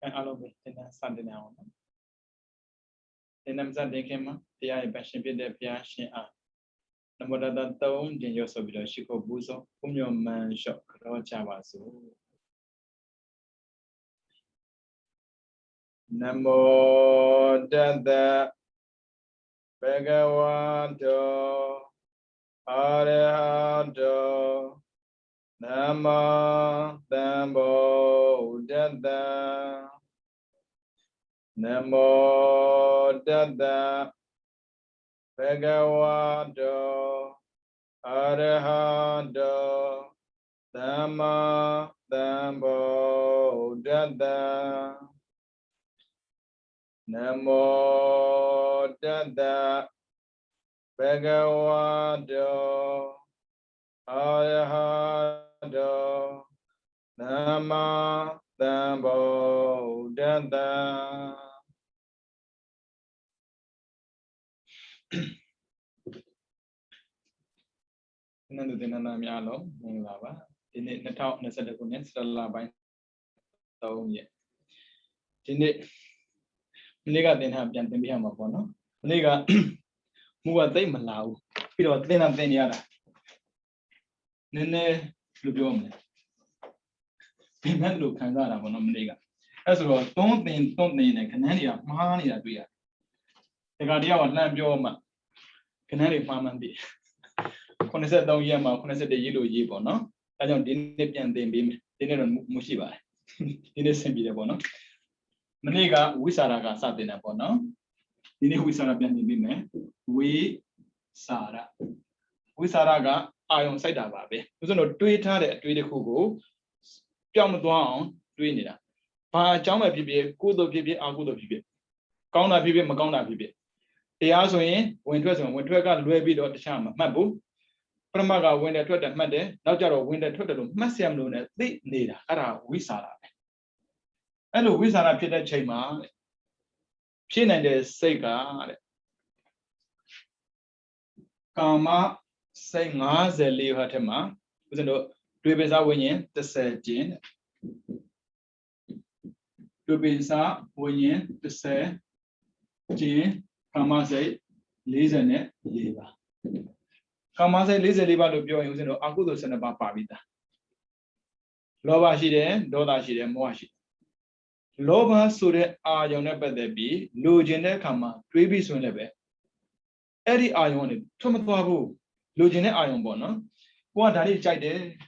alo be tena sande na on tena msande kema tia passion pit de pia shin a namo tata 3 din yo so bi do shi ko bu so kumyo man shot kro cha ba so namo tata bhagavato arahato namo tambo tata namo tata bhagavato arahato namo tambo tata namo tata bhagavato arahato namo tambo tata Nandu Dinana Mialo, Lava, in it, Natal, Nasadakunes, the Lava, so yet. In it, Niga didn't have Jantin Biamapono, Niga Mua de Malau, Piro Dina Deniada. Nene Lubiome. Pimento Kandara Bonomiga. As well, don't think a Canania, Mahania Bia. The Guardia of Lambioma, Canary Famandi. When I said down Yama, when I said the yellow yibo, no? I don't didn't and then beam, didn't Mushiba. Didn't send me the bono. Maniga, Wisaraga Satina bono. Didn't Wisara Bendi, we Sara. Wisaraga, I on side of Abe. So no Twitter at Twitter Hugo, jump down, doing it. Pa jump a PB, good of PB, and good of PB. Count a PB, Macona PB. They also in when to got Louis or the Sham, Mabu. Pramaga when they told the Made, now Jaro when they told the Massiam Luna, they need Ara Wisara. And Wisara Peter Chema, Chin and the Sega Kama saying as a leave Hatema, with no Dubisa winning the said Jin. Dubisa winning the said Jin, Kama say, listen it, leave. Kama say, listen, leave out of your using Uncle to send about Pavita. Lova she then, Doda she then, Moashi. Lova Sude are your never there be, Lugene Kama, 3 be soon lebe. Eddie Ion, Tomato, Lugene Ion Bono. What are you chide?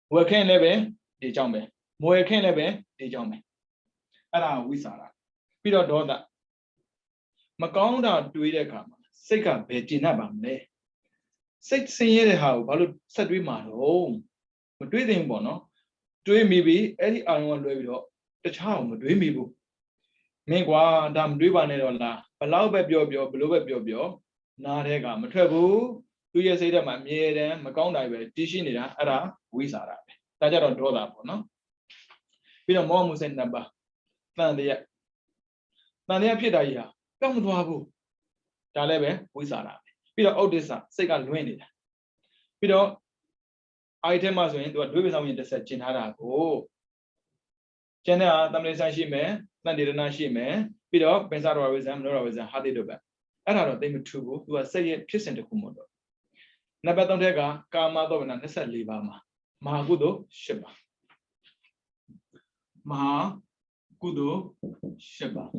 Where can lebe, the jumbe. Where can lebe, the jumbe. Ara Wisara. Peter Doda. Maconda to either Kama, Seka Betina Bambe. 6 years how, Balu said we man home. But do them bono, do me be any iron low, the charm, do me boo. Meanwhile, damn Dubanerola, allow baby of your below bio, Narega, Matrebu, 2 years later, my maiden, Maconda, Tishinida, Ara, Wizara. Taja don't draw that one, no? We don't more send number. Nania Pidaya, come to Abu. Talebe, Wizara. Peter Odessa, second winning. Peter item as into a driven in the set Chinara. Oh, Chena, Tamisa Shime, Nandina Shime, Peter, Pensaro with them, Nora with a hardy dober. And I don't think true, who are saying kiss in the Kumodo. Nabatondega, Kama Dovana, necessarily Bama. Mahagudo, Sheba. Maha Gudo, Sheba.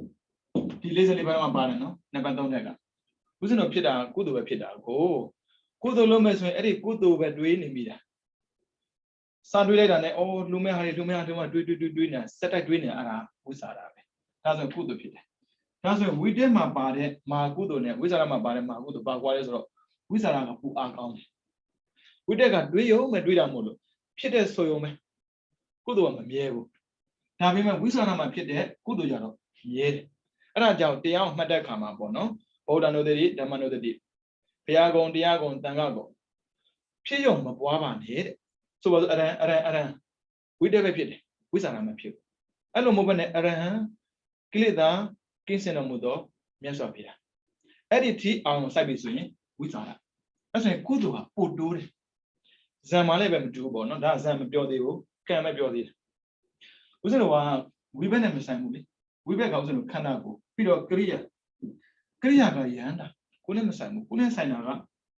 He lays a Libama Barano, Nabatondega. Who's no Pida, good over Pida? Go. Good Lumes, Eddie, good over doing me. Sunday and oh, Lumea, do set a doing Ara, Wizara. Doesn't good of it. Doesn't we did my body, my good on it, Wizara my body, my good about what is Wizara who are gone. We take a duo, Madrida Molo. Peter Soyome. Good one, Mievo. Now, Wizara my Peter, good Yano. Yet. And I doubt the young Madakama Bono. Old another deed, the man of the deep. Piago, Diago, and Tangago. Pion, Mabuavan head. So was Aran. We never pit. We are a pew. I don't move an Aran. Kilida, Kinsenomudo, Miasopia. Edit on Sabisuni, we are. That's a good one. Who do it? Zamalebem Jubo, not that Zam Biodio, can I build it? Was it a while? ဝိဘက်နဲ့မဆိုင်ဘူးလေဝိဘက်ကောင်းစလို့ခန္ဓာကိုပြီးတော့ကရိယာကယန္တာကိုနဲ့မဆိုင်ဘူးကိုနဲ့ဆိုင်တာက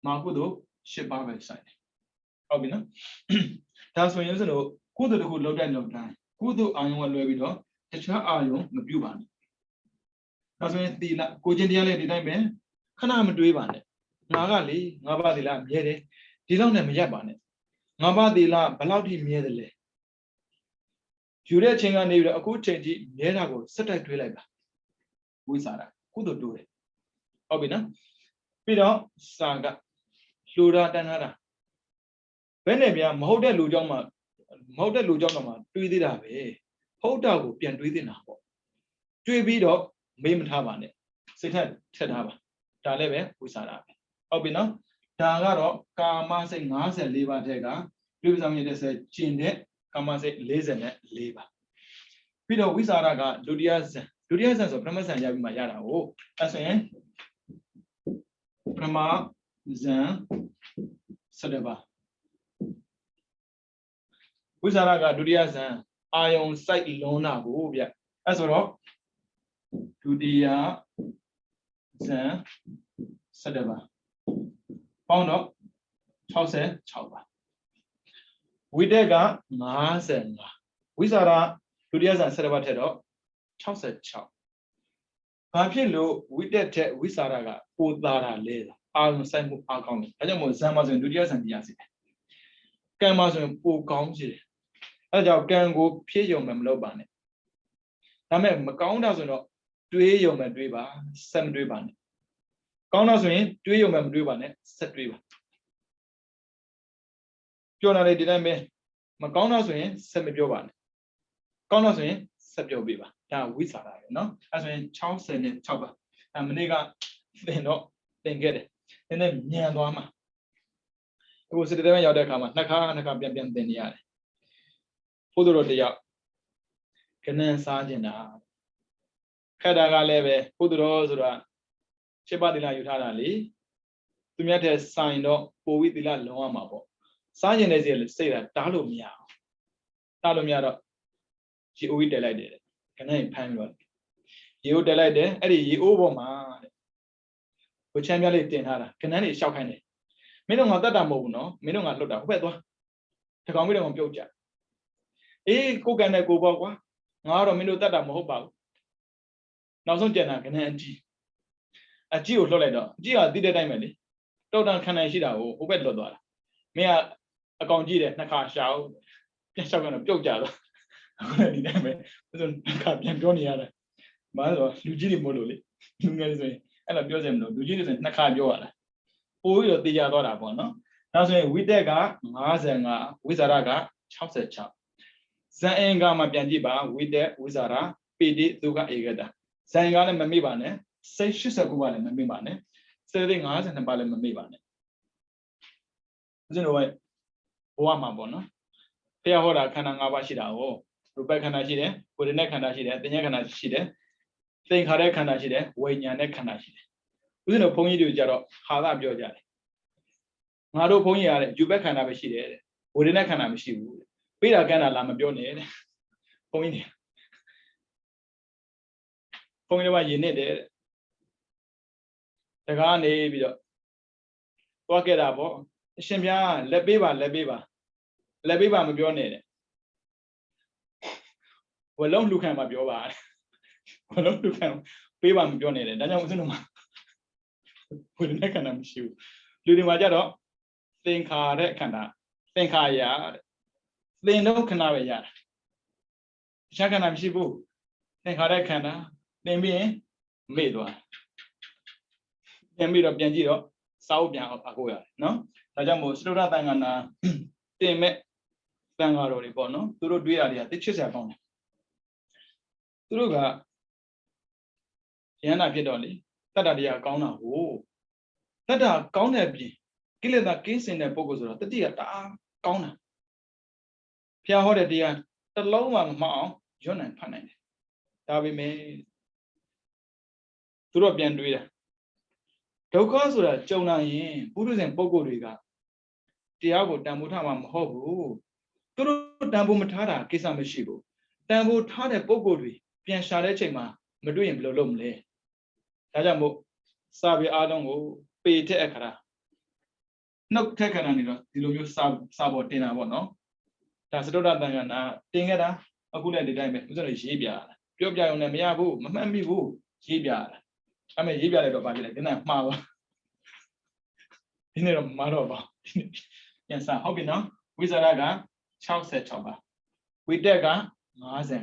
မာကုသို့၈ပါးပဲဆိုင်တယ်ဟုတ်ပြီနော်ဒါဆိုရင်ဆိုတော့ကုသိုလ်တစ်ခုလောက်တဲ့လောက်တိုင်းကုသိုလ်အာယုံကလွယ်ပြီးတော့တခြားအာယုံမပြုတ်ပါနဲ့ဒါဆိုရင်သီလကိုချင်းတရားလေးဒီတိုင်းပဲခဏမတွေးပါနဲ့ငါကလေငါးပါးသီလမြဲတယ်ဒီလောက်နဲ့မရက်ပါနဲ့ငါးပါးသီလဘယ်လောက်ထိမြဲတယ်လဲယူတဲ့အချိန်ကနေပြီးတော့အခုချိန်ထိမြဲတာကိုစက်တိုက်တွေးလိုက်ပါဝိစာရကုသိုလ်တိုးတယ်ဟုတ်ပြီနော်ပြီးတော့စာကလှူတာတန်းတာဘယ်နဲ့ဗျာမဟုတ်တဲ့လူကြောင့်မှမဟုတ်တဲ့လူကြောင့်တော့မှတွေးသေးတာပဲဟုတ်တာကိုပြန်တွေးနေတာပေါ့တွေးပြီးတော့မေးမထားပါနဲ့စိတ်ထက်ထက်ထားပါဒါလည်းပဲဝိစာရပဲဟုတ်ပြီနော်ဒါကတော့ကာမစိတ်54ပါးထဲကပြုဆောင်ရတဲ့ကျင့်တဲ့ကာမစိတ်44ပါပြီးတော့ဝိစာရကဒုတိယဇန်ဆိုပထမဇန်ရပြီးမှရတာကိုအဲဆိုရင်ပထမဇန်7ပါဝိစာရကဒုတိယဇန်အာယုံစိုက်လုံးတာကိုဗျအဲဆိုတော့ဒုတိယဇန်7ပါပေါင်းတော့66ပါဝိတက်က55ဝိစာရဒုတိယဇန်7ပါထက်တော့66ဘာဖြစ်လို့ဝိတက်တဲ့ဝိစာရကပိုသာတာလဲအာယုံစိုက်မှုအကောင်းတယ်ဒါကြောင့်မို့ဇန်မှာဆိုရင်ဒုတိယဇန်တရားစီတယ်ကံမှာဆိုရင်ပိုကောင်းစီတယ်အဲဒါကြောင့်ကံကိုဖြည့်ရုံမလုပ်ပါနဲ့ဒါမဲ့မကောင်းတာဆိုရင်တော့တွေးရုံပဲတွေးပါဆက်မတွေးပါနဲ့ကောင်းတာဆိုရင်တွေးရုံပဲမတွေးပါနဲ့ဆက်တွေးပါပြောတာလေဒီတိုင်းပဲမကောင်းတာဆိုရင်ဆက်မပြောပါနဲ့ကောင်းတာဆိုရင်ဆက်ပြောပေးပါဒါဝိစာရပဲเนาะအဲဆိုရင်66ပါမနေ့ကသင်တော့သင်ခဲ့တယ်နည်းနည်းမြန်သွားမှာအခုစတတဲရောက်တဲ့အခါမှာနှစ်ခါပြန်သင်နေရတယ်ဘုဒ္ဓတော်တရားကနန်းစားကျင်တာခက်တာကလည်းပဲဘုဒ္ဓတော်ဆိုတာရှစ်ပါးသီလယူထားတာလေသူများတဲ့ဆိုင်တော့ပိုဝိသီလလုံးဝမှာပေါ့စားကျင်တဲ့စိတ်ကတားလို့မရအောင်တားလို့မရတော့ရေအိုးကြီးတက်လိုက်တယ်ကနန်းဖမ်းပြီးတော့ရေအိုးတက်လိုက်တယ်အဲ့ဒီရေအိုးပေါ်မှာတဲ့ဘုချမ်းပြလေးတင်ထားတာကနန်းတွေရှောက်ခိုင်းတယ်မင်းတို့ငါတတ်တာမဟုတ်ဘူးနော်မင်းတို့ငါလွတ်တာဟိုဘက်သွားတကောင်ပြီးတော့ပြုတ်ကြအေးကိုကန်တဲ့ကိုပေါ့ကွာငါကတော့မင်းတို့တတ်တာမဟုတ်ပါဘူးနောက်ဆုံးကြံတာကနန်းအကြီးကိုလွတ်လိုက်တော့အကြီးကတိတဲ့တိုင်းပဲလေတောက်တန်ခံနိုင်ရှိတာကိုဟိုဘက်လွတ်သွားတာမင်းကအကောင်ကြီးတယ်နှစ်ခါရှောက်ပြန်ရှောက်ကတော့ပြုတ်ကြတော့အခုလည်းဒီတိုင်းပဲဆိုနှစ်ခါပြန်ပြောနေရတယ်ဘာလို့လူကြီးတွေမို့လို့လေလူငယ်တွေဆိုရင်အဲ့လိုပြောစင်မလို့လူကြီးတွေဆိုရင်နှစ်ခါပြောရတာပိုပြီးတော့တေချာသွားတာပေါ့နော်ဒါဆိုရင်ဝိတက်က55ဝိဇာရက66ဇန်အင်္ဂါမှာပြန်ကြည့်ပါဝိတက်ဝိဇာရပိတိဒုက္ခဧကတာဇန်ကလည်းမမေ့ပါနဲ့စိတ်89ပါလည်းမမေ့ပါနဲ့စိတ်52ပါလည်းမမေ့ပါနဲ့ဦးဇင်းတို့ဘဝမှာပေါ့နော်ဖះဟောတာခန္ဓာ5ပါးရှိတာကိုရူပခန္ဓာရှိတယ်ဝေဒနာခန္ဓာရှိတယ်သင်္ညခန္ဓာရှိတယ်သင်္ခါရခန္ဓာရှိတယ်ဝိညာဉ်နဲ့ခန္ဓာရှိတယ်ဦးဇင်းတို့ဘုန်းကြီးတွေကြတော့ဟာသပြောကြတယ်ငါတို့ဘုန်းကြီးရတယ်ယူဘက်ခန္ဓာပဲရှိတယ်တဲ့ဝေဒနာခန္ဓာမရှိဘူးတဲ့ပိဋကန္ဓာလာမပြောနဲ့တဲ့ဘုန်းကြီးတွေကယဉ်နေတယ်တကားနေပြီးတော့သွားခဲ့တာပေါ့အရှင်ဘုရားလက်ပေးပါမပြောနဲ့တဲ့ဝလုံးလူခံမှာပြောပါဝလုံးလူခံပေးပါမပြောနဲ့တဲ့ဒါကြောင့်ဦးဇင်းတို့မှာဝေဒနာခန္ဓာမရှိဘူးလူတွေမှာကြတော့သင်္ခါရခန္ဓာသင်္ခါရတဲ့သင်တော့ခန္ဓာပဲရတာတခြားခန္ဓာမရှိဘူးသင်္ခါရခန္ဓာသင်ပြီးရင်မေ့သွားပြန်ပြီးတော့ပြန်ကြည့်တော့စာအုပ်ပြန်အကိုရတယ်နော်ဒါကြောင့်မို့စတုဒ္ဓသံဃာနာတင်မဲ့သံဃာတော်တွေပေါ့နော်သူတို့တွေးတာတွေကသိချစ်စရာကောင်းတယ်သူတို့ကယန္တာဖြစ်တော့လေတတ္တတရားကောင်းတာကိုတတ္တကောင်းတဲ့ပြင်ကိလေသာကင်းစင်တဲ့ပုဂ္ဂိုလ်ဆိုတော့တတိယတအားကောင်းတာဖျားဟောတဲ့တရားတစ်လုံးမှမမှောက်အောင်ရွတ်နိုင်ဖတ်နိုင်တယ်ဒါပေမဲ့သူတို့ပြန်တွေးတာဒုက္ခဆိုတာကြုံလာရင်ပုရုဇဉ်ပုဂ္ဂိုလ်တွေကတရားကိုတန်ဖိုးထားမှာမဟုတ်ဘူးသူတို့တန်ဖိုးမထားတာကိစ္စမရှိဘူး တန်ဖိုးထားတဲ့ပုံကိုယ်တွေပြန်ရှာတဲ့ချိန်မှာမတွေ့ရင်ဘယ်လိုလုပ်မလဲဒါကြောင့်မို့စာပေအားလုံးကိုပေတဲ့အခါနှုတ်ထက်ခဏနေတော့ဒီလိုမျိုးစာပေါ်တင်တာပေါ့နော်ဒါစတုတ္တတန်ခါနာတင်ခဲ့တာအခုလည်းဒီတိုင်းပဲဥစ္စာတွေရေးပြတာပြောပြရုံနဲ့မရဘူးမမှတ်မိဘူးရေးပြတာအဲ့မဲ့ရေးပြလိုက်တော့ဘာဖြစ်လဲဒီနေ့မှားပါဒီနေ့တော့မှားတော့ပါပြန်စားဟုတ်ပြီနော်ဝိဇာရက66ပါဝိတက်က55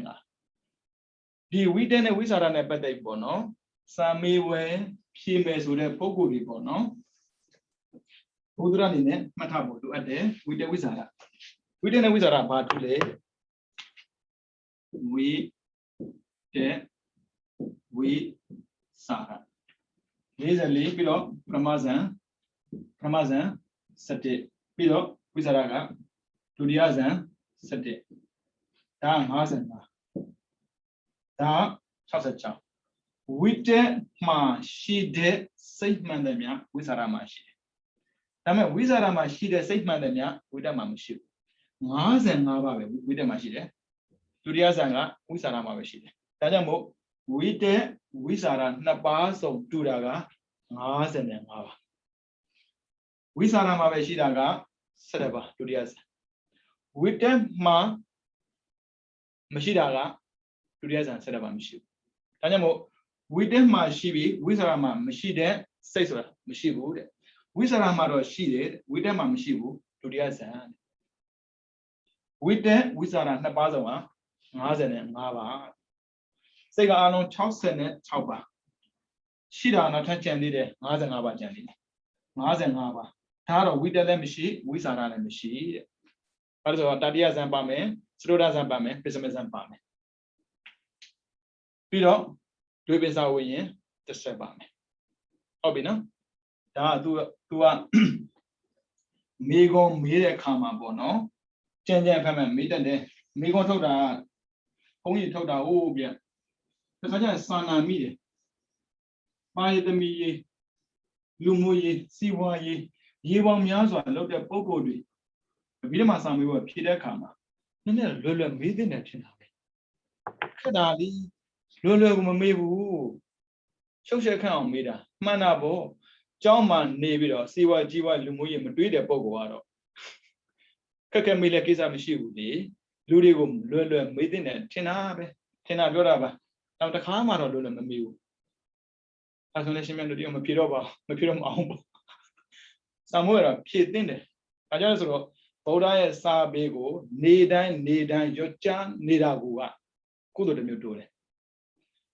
ဒီဝိတက်နဲ့ဝိဇာရနဲ့ပတ်သက်ပေါ့နော်စာမေးဝဲဖြေမယ်ဆိုတဲ့ပုံကိုယ်တွေပေါ့နော်ဘုဒ္ဓရအနေနဲ့မှတ်ထားဖို့လိုအပ်တယ်ဝိတက်ဝိဇာရဝိတက်နဲ့ဝိဇာရဘာတူလဲဝိတက်ဝိဇာရ44ပြီးတော့ပရမဇန်17ပြီးတော့ဝိဇာရကဒုတိယဇန်17ဒါ55ဒါ66ဝိတက်မှာရှိတဲ့စိတ်မှန်တယ်များဝိဇာရမှာရှိတယ်ဒါပေမဲ့ဝိဇာရမှာရှိတဲ့စိတ်မှန်တယ်များဝိတက်မှာမရှိဘူး55ပါပဲဝိတက်မှာရှိတယ်ဒုတိယဇန်ကဝိဇာရမှာပဲရှိတယ်ဒါကြောင့်မို့ဝိတက်ဝိဇာရနှစ်ပါးစုံတူတာက55ပါဝိဇာရမှာပဲရှိတာက17ပါဒုတိယဇန်ဝိတက်မှာမရှိတာကဒုတိယဇန်17ပါမရှိဘူးဒါကြောင့်မို့ဝိတက်မှာရှိပြီးဝိဇာရမှာမရှိတဲ့စိတ်ဆိုတာမရှိဘူးတဲ့ဝိဇာရမှာတော့ရှိတယ်ဝိတက်မှာမရှိဘူးဒုတိယဇန်ဝိတက်ဝိဇာရနှစ်ပါးစုံက55ပါစိတ်ကအားလုံး66ပါရှိတာနောက်ထပ်ကျန်သေးတယ်55ပါကျန်သေးတယ်55ပါဒါကတော့ဝိတက်လည်းမရှိဝိဇာရလည်းမရှိတဲ့ဘာလို့ဆိုတော့တတိယဇန်ပါမယ်စတုတ္တဇန်ပါမယ်ပစ္စမဇန်ပါမယ်ပြီးတော့ဒွေပင်စာဝိရင်30ပါမယ်ဟုတ်ပြီနော်ဒါက तू ကမေကွန်မေးတဲ့အခါမှာပေါ့နော်ကြံဖတ်မှမေးတတ်တယ်မေကွန်ထုတ်တာဘုန်းကြီးထုတ်တာဟုတ်ဗျတခါကျရင်စာနာမိတယ်ပါရသမီးရေးလူမှုရေးစီးပွားရေးရေးပေါင်းများစွာလုပ်တဲ့ပုံကိုယ်တွေပြီးတော့မှစာမေးပွဲဖြေတဲ့အခါမှာနည်းနည်းလွယ်မေးတဲ့တယ်ထင်တာပဲခက်တာလीလွယ်ကိုမမေးဘူးရှုပ်ရှက်ခန့်အောင်မေးတာမှန်တာပေါ့ကျောင်းမှာနေပြီးတော့စီးပွားကြီးပွားလူမှုရေးမတွေးတဲ့ပုံကတော့ခက်မေးတဲ့ကိစ္စမရှိဘူးလေလူတွေကိုလွယ်မေးတဲ့တယ်ထင်တာပဲထင်တာပြောတာပါနောက်တစ်ခါမှတော့လွယ်မမေးဘူးအဲဆိုလည်းရှင်မြတ်တို့ဒီမဖြေတော့ပါမဖြေတော့မအောင်ပေါ့စာမိုးရတော့ဖြေသင့်တယ်အဲကြောင့်ဆိုတော့ဗုဒ္ဓရဲ့စာပေကိုနေတိုင်းရွတ်ကြားနေတာကကုသိုလ်တစ်မျိုးတိုးတယ်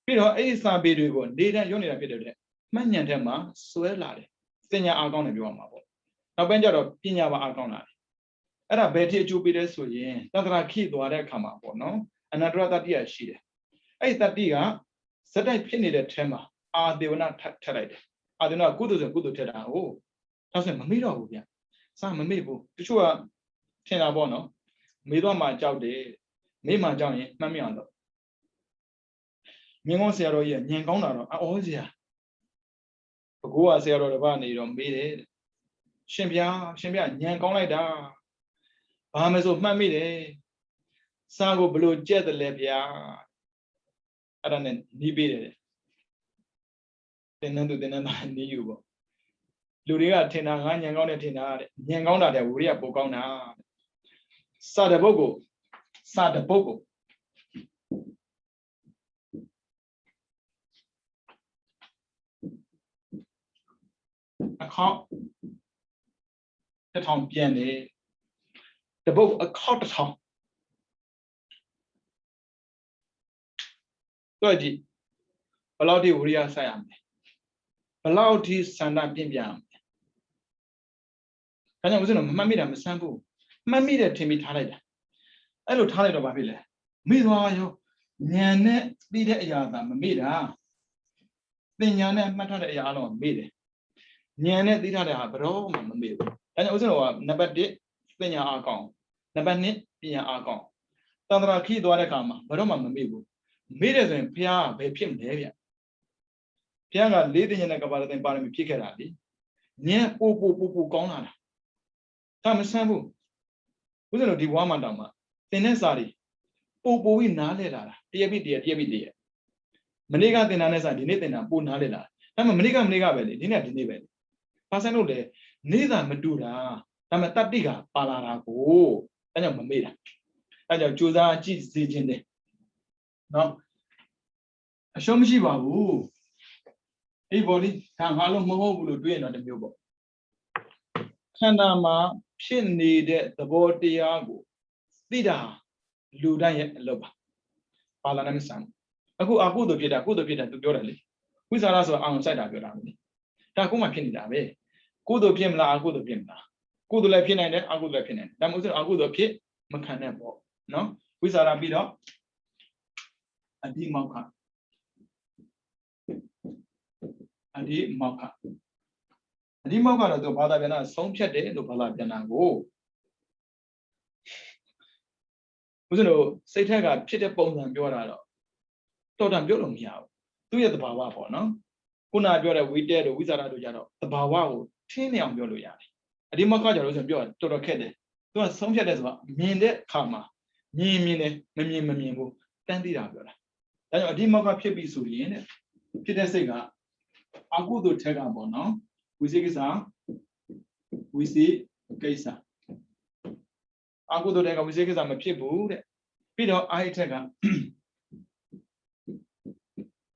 ပြီးတော့အဲ့ဒီစာပေတွေကိုနေတိုင်းရွတ်နေတာဖြစ်တဲ့အတွက်မှတ်ဉာဏ်ထဲမှာစွဲလာတယ်ပညာအားကောင်းတယ်ပြောရမှာပေါ့နောက်ပိုင်းကျတော့ပညာပါအားကောင်းလာတယ်အဲ့ဒါဘယ်ထိအကျိုးပေးလဲဆိုရင်တန္တရာခိသွားတဲ့အခါမှာပေါ့နော်အနတ္တရတ္တိယရှိတယ်အဲ့ဒီတတ္တိကဇက်တိုက်ဖြစ်နေတဲ့ထဲမှာအာဒေဝနာထက်လိုက်တယ်အာဒေဝနာကုသိုလ်ဆိုကုသိုလ်ထက်တာဟုတ်ဒါဆိုရင်မမေ့တော့ဘူးဗျစာမမေ့ဘူးတချို့ကထင်တာပေါ့နော်မေ့တော့မှကြောက်တယ်မေ့မှကြောက်ရင်မှတ်မိအောင်တော့မြင်းကောင်းဆရာတော်ကြီးကညင်ကောင်းတာတော့အော်ဆရာဘကိုးကဆရာတော်တစ်ပါးနေတော့မေးတယ်ရှင်ဗျာညံကောင်းလိုက်တာဘာမဆိုမှတ်မိတယ်စာကိုဘလို့ကြက်တယ်လဲဗျာအဲ့ဒါနဲ့နီးပေးတယ်တင်းနှန်းသားနီးယူပေါ့လူတွေကထင်တာငါညံကောင်းတယ်ထင်တာတဲ့ညံကောင်းတာတဲ့ဝိရိယပိုကောင်းတာစာတပုတ်ကိုအခေါက်1000ပြန်တယ်တပုတ်အခေါက်1000တွေ့ကြည့်ဘယ်လောက်ထိဝိရိယဆက်ရမလဲဘယ်လောက်ထိစန္ဒပြင်းပြရမလဲဒါကြောင့်ဦးဇင်းတို့မမှတ်မိတာမဆန်းဘူးမှတ်မိတယ်ထင်ပြီးထားလိုက်တာအဲ့လိုထားလိုက်တော့ဘာဖြစ်လဲမေ့သွားရောဉာဏ်နဲ့သိတဲ့အရာသာမမေ့တာသင်ညာနဲ့မှတ်ထားတဲ့အရာအလုံးမေ့တယ်ဉာဏ်နဲ့သိထားတဲ့ဟာဘယ်တော့မှမမေ့ဘူးဒါကြောင့်ဦးဇင်းတို့ကနံပါတ်1သင်ညာအားကောင်းနံပါတ်2ပညာအားကောင်းတန္တရာခိသွားတဲ့အခါမှာဘယ်တော့မှမမေ့ဘူးမေ့တယ်ဆိုရင်ဘုရားဘယ်ဖြစ်မလဲဗျဘုရားက၄သိဉာဏ်နဲ့ကပ္ပလသင်ပါရမီဖြစ်ခဲ့တာလေဉာဏ်ပိုကောင်းလာတာဒါမဆန်းဘူးဦးဇင်းတို့ဒီဘဝမှာတောင်မှသင်တဲ့စာတွေ ပိုပြီးနားလဲလာတာတရက်ပြီးတရက်မနေ့ကသင်တာနဲ့စဒီနေ့သင်တာပိုနားလဲလာဒါမှမနေ့ကပဲလေဒီနေ့ဒီနေ့ပဲဘာဆိုင်လို့လဲနေ့သာမတူတာဒါမှတတ္တိကပါလာတာကိုအဲကြောင့်မမေ့တာအဲကြောင့်ကြိုးစားကြည့်စေခြင်းတယ်နော်အရှုံးမရှိပါဘူးအေးဘော်ဒီဒါငါလုံးမဟုတ်ဘူးလို့တွေးရင်တော့တမျိုးပေါ့ခန္ဓာမှာဖြစ်နေတဲ့သဘောတရားကိုသိတာလူတိုင်းရဲ့အလုပ်ပါလာနဲ့မဆန်အခုအကုသို့ဖြစ်တာသူပြောတယ်လေဝိဇာရဆိုအောင်စိုက်တာပြောတာလေဒါကုမှဖြစ်နေတာပဲကုသို့ဖြစ်မလားအကုသို့ဖြစ်မလားကုသို့လည်းဖြစ်နိုင်တယ်အကုသို့လည်းဖြစ်နိုင်တယ်ဒါမှမဟုတ်အကုသို့ဖြစ်မခံနဲ့ပေါ့နော်ဝိဇာရပြီးတော့အဓိမောက္ခအဓိမောက္ခတော့သူဘာသာပြန်တာဆုံးဖြတ်တယ်လို့ဘာသာပြန်တာကိုဦးဇင်းတို့စိတ်ထက်ကဖြစ်တဲ့ပုံစံပြောတာတော့တော်တော်ပြောလို့မရဘူးသူ့ရဲ့သဘာဝပေါ့နော်ခုနပြောတဲ့ဝိတက်တို့ဝိဇာရတို့ကြတော့သဘာဝကိုထင်းနေအောင်ပြောလို့ရတယ်အဓိမောက္ခကြလို့ဆိုပြောတာတော်တော်ခက်တယ်သူကဆုံးဖြတ်တယ်ဆိုတာမြင်တဲ့အခါမှာမြင်တယ်မမြင်ဘူးတန်းသိတာပြောတာဒါကြောင့်အဓိမောက္ခဖြစ်ပြီဆိုရင်တဲ့ဖြစ်တဲ့စိတ်ကအကုသိုလ်ထက်ကပေါ့နော်ဝိသေကိစ္စအကုသိုလ်ထက်ကဝိသေကိစ္စမဖြစ်ဘူးတဲ့ပြီးတော့အာဟိထက်က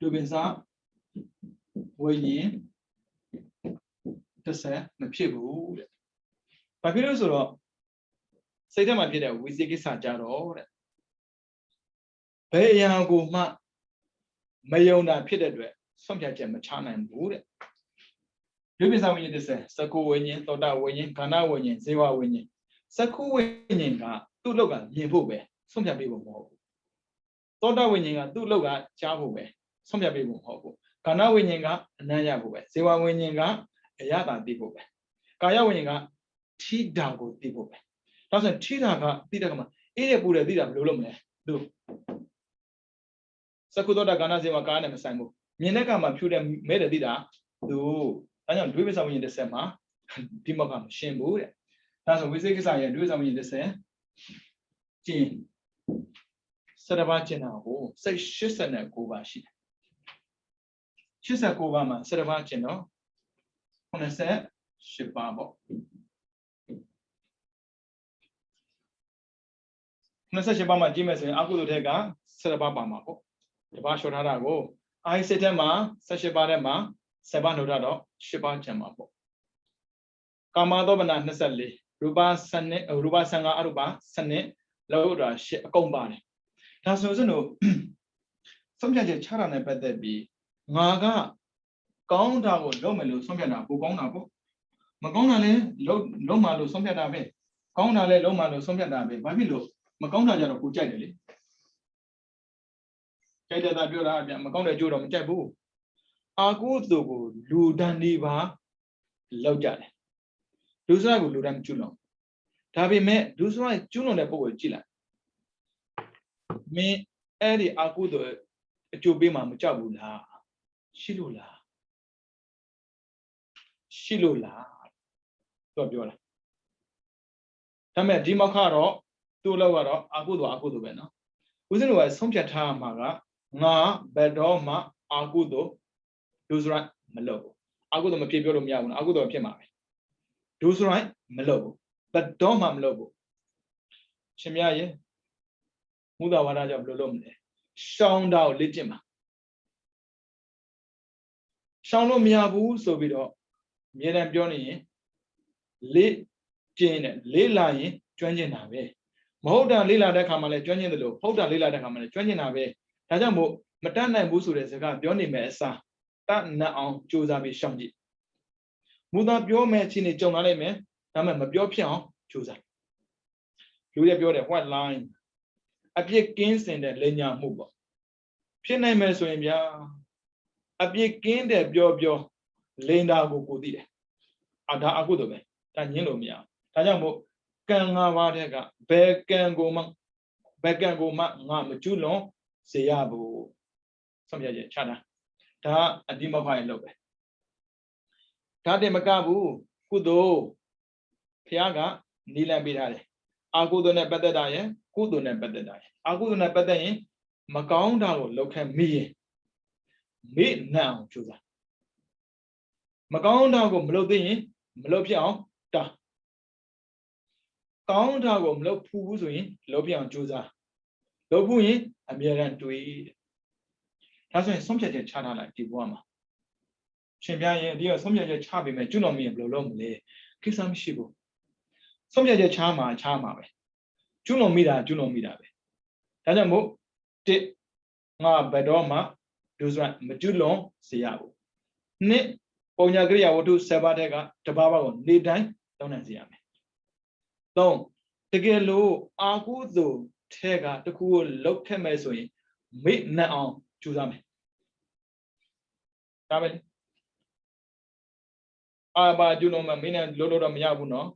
ဒုပင်္စဝိညာဉ်တစ်ဆက်မဖြစ်ဘူးတဲ့ဘာဖြစ်လို့ဆိုတော့စိတ်ထဲမှာဖြစ်တဲ့ဝိသေကိစ္စကြတော့တဲ့ဘယ်အရာကိုမှမယုံတာဖြစ်တဲ့အတွက်ဆုံးဖြတ်ချက်မချနိုင်ဘူးတဲ့ဒုပင်္စဝိညာဉ်တစ်ဆက်သက္ကုဝိညာဉ်သောတာဝိညာဉ်ခန္ဓာဝိညာဉ်ဇေဝဝိညာဉ်သက္ကုဝိညာဉ်ကသူ့လောက်ကမြင်ဖို့ပဲဆုံးဖြတ်ပေးဖို့မဟုတ်ဘူးသောတာဝိညာဉ်ကသူ့လောက်ကကြားဖို့ပဲဆုံးဖြတ်ပေးဖို့မဟုတ်ဘူးခန္ဓာဝိညာဉ်ကအနံ့ရဖို့ပဲဇေဝဝိညာဉ်ကအရသာသိဖို့ပဲကာယဝိညာဉ်ကထိတာကိုသိဖို့ပဲဒါဆိုရင်ထိတာကသိတဲ့ကမှာအေးရပူတယ်သိတာဘယ်လိုလုပ်မလဲသူသက္ကုသောတာခန္ဓာဇေဝကာယနဲ့မဆိုင်ဘူးမြင်တဲ့ကမှာဖြူတယ်မဲတယ်သိတာသူဒါကြောင့်ဒွိပ္ပစဝိညာဉ်တစ်ဆက်မှာဒီမောက္ခမရှင်းဘူးတဲ့ဒါဆိုဝိသေကိစ္စရဲ့ဒွိပ္ပစဝိညာဉ်တစ်ဆက်ကျင့်7ပါးကျင့်တာကိုစိတ်89ပါးရှိတယ်89ပါးမှာ7ပါးကျင့်တော့98ပါးပေါ့28ပါးမှာကြည့်မယ်ဆိုရင်အကုသိုလ်ထက်က7ပါးပါမှာပေါ့ဒီပါးလျှော်ထားတာကိုအာဟိစိတ်ထဲမှာ18ပါးထဲမှာ7ပါးနှုတ်ထားတော့10ပါးကျန်မှာပေါ့ကာမသောပနာ24ရူပ12ရူပ15အရူပ12လောကုတ္တရာ10အကုန်ပါတယ်ဒါဆိုစလို့ဆုံးဖြတ်ချက်ချတာနဲ့ပတ်သက်ပြီးငါကကောင်းတာကိုလုပ်မယ်လို့ဆုံးဖြတ်တာကိုကောင်းတာပေါ့မကောင်းတာလည်းလုံးမလို့ဆုံးဖြတ်တာပဲကောင်းတာလည်းလုံးမလို့ဆုံးဖြတ်တာပဲဘာဖြစ်လို့မကောင်းတာကြတော့ကိုကြိုက်တယ်လေကြိုက်တဲ့သားပြောတာအမကောင်းတဲ့ကြိုးတော့မကြိုက်ဘူးအာကုသို့ကိုလူတန်ဒီပါလောက်ကြတယ်ဒုစရကိုလူတန်မကျွလွန်ဒါပေမဲ့ဒုစရကျွလွန်တဲ့ပုံကိုကြည့်လိုက်မင်းအဲ့ဒီအာကုသို့အကျိုးပေးမှမကြောက်ဘူးလားရှိလို့လားသူကပြောတာဒါပေမဲ့ဒီမောက္ခတော့သူ့လောက်ကတော့အာကုသို့ပဲနော်ဦးဇင်းတို့ကဆုံးဖြတ်ထားမှာကငါဘယ်တော့မှအာကုသို့ဒုစရိုက်မလုပ်ဘူးအာကုသို့မဖြစ်ပြောလို့မရဘူးနော်အာကုသို့ဖြစ်မှာပဲဒုစရိုက်မလုပ်ဘူးဘယ်တော့မှမလုပ်ဘူးရှင်မရဲ့မူဒဝါဒကြောင့်ဘယ်လိုလုပ်မလဲရှောင်းတော့လေ့ကျင့်ပါရှောင်းလို့မရဘူးဆိုပြီးတော့အမြဲတမ်းပြောနေရင်လေ့ကျင့်တယ်လေ့လာရင်ကျွမ်းကျင်တာပဲမဟုတ်တာလေ့လာတဲ့ခါမှလည်းကျွမ်းကျင်တယ်လို့ဟုတ်တာလေ့လာတဲ့ခါမှလည်းကျွမ်းကျင်တာပဲဒါကြောင့်မို့မတတ်နိုင်ဘူးဆိုတဲ့စကားပြောနေမယ်အစားတတ်နိုင်အောင်ကြိုးစားပြီးရှောင်ကြည့်မူသားပြောမယ်ချင်းနေကြုံလာလိုက်မယ်ဒါပေမဲ့မပြောဖြစ်အောင်ကြိုးစားလူတွေပြောတယ် white line အပြစ်ကင်းစင်တဲ့လိညာမှုပေါ့ဖြစ်နိုင်မယ်ဆိုရင်ဗျာအပြစ်ကင်းတဲ့ပြောလိန်တာကိုသိတယ်ဒါအကုသို့ပဲဒါညင်းလို့မရဒါကြောင့်မို့ကံ၅ပါးတဲ့ကဘယ်ကံကိုမှငါမကျွလွန်စေရဘူးဆုံးဖြတ်ချက်ချတာဒါအဒီမောက္ခရဲ့လုပ်ပဲဒါတည်းမကဘူးကုသိုလ်ဘုရားကနီလန်ပေးထားတယ်အာကုသိုလ်နဲ့ပတ်သက်တာရဲ့ ကုသိုလ်နဲ့ပတ်သက်တာအကုသိုလ်နဲ့ပတ်သက်ရင်မကောင်းတာကိုလောက်ခံမိရင်မေ့နှံ့အောင်ကြိုးစားမကောင်းတာကိုမလုပ်သိရင်မလုပ်ဖြစ်အောင်တာကောင်းတာကိုမလုပ်ဖူးဘူးဆိုရင်လုပ်ပြအောင်ကြိုးစားလုပ်ဖို့ရင်အမြဲတမ်းတွေးဒါဆိုရင်ဆုံးဖြတ်ချက်ချထားလိုက်ဒီဘဝမှာရှင်ပြရင်ဒီကဆုံးဖြတ်ချက်ချပေးမယ်ကျွတော်မင်းဘယ်လိုလုပ်မလဲကိစ္စမရှိဘူးဆုံးဖြတ်ချက်ချမှာပဲကျွတော်မိတာပဲဒါကြောင့်မို့တစ်ငါဘယ်တော့မှဒုစရမကျွလွန်စေရဘူးနှစ်ပုံညာကိရိယာဝတ္ထု7ပါးတက်ကတပါးပါးကိုနေတိုင်းတောင်းနိုင်စေရမယ်သုံးတကယ်လို့အာကုသိုလ်ထဲကတခုကိုလောက်ခဲ့မယ်ဆိုရင်မေ့နှံ့အောင်ကြိုးစားမယ်ဒါပဲအာဘာကျွလွန်မှာမင်းနဲ့လို့တော့မရဘူးနော်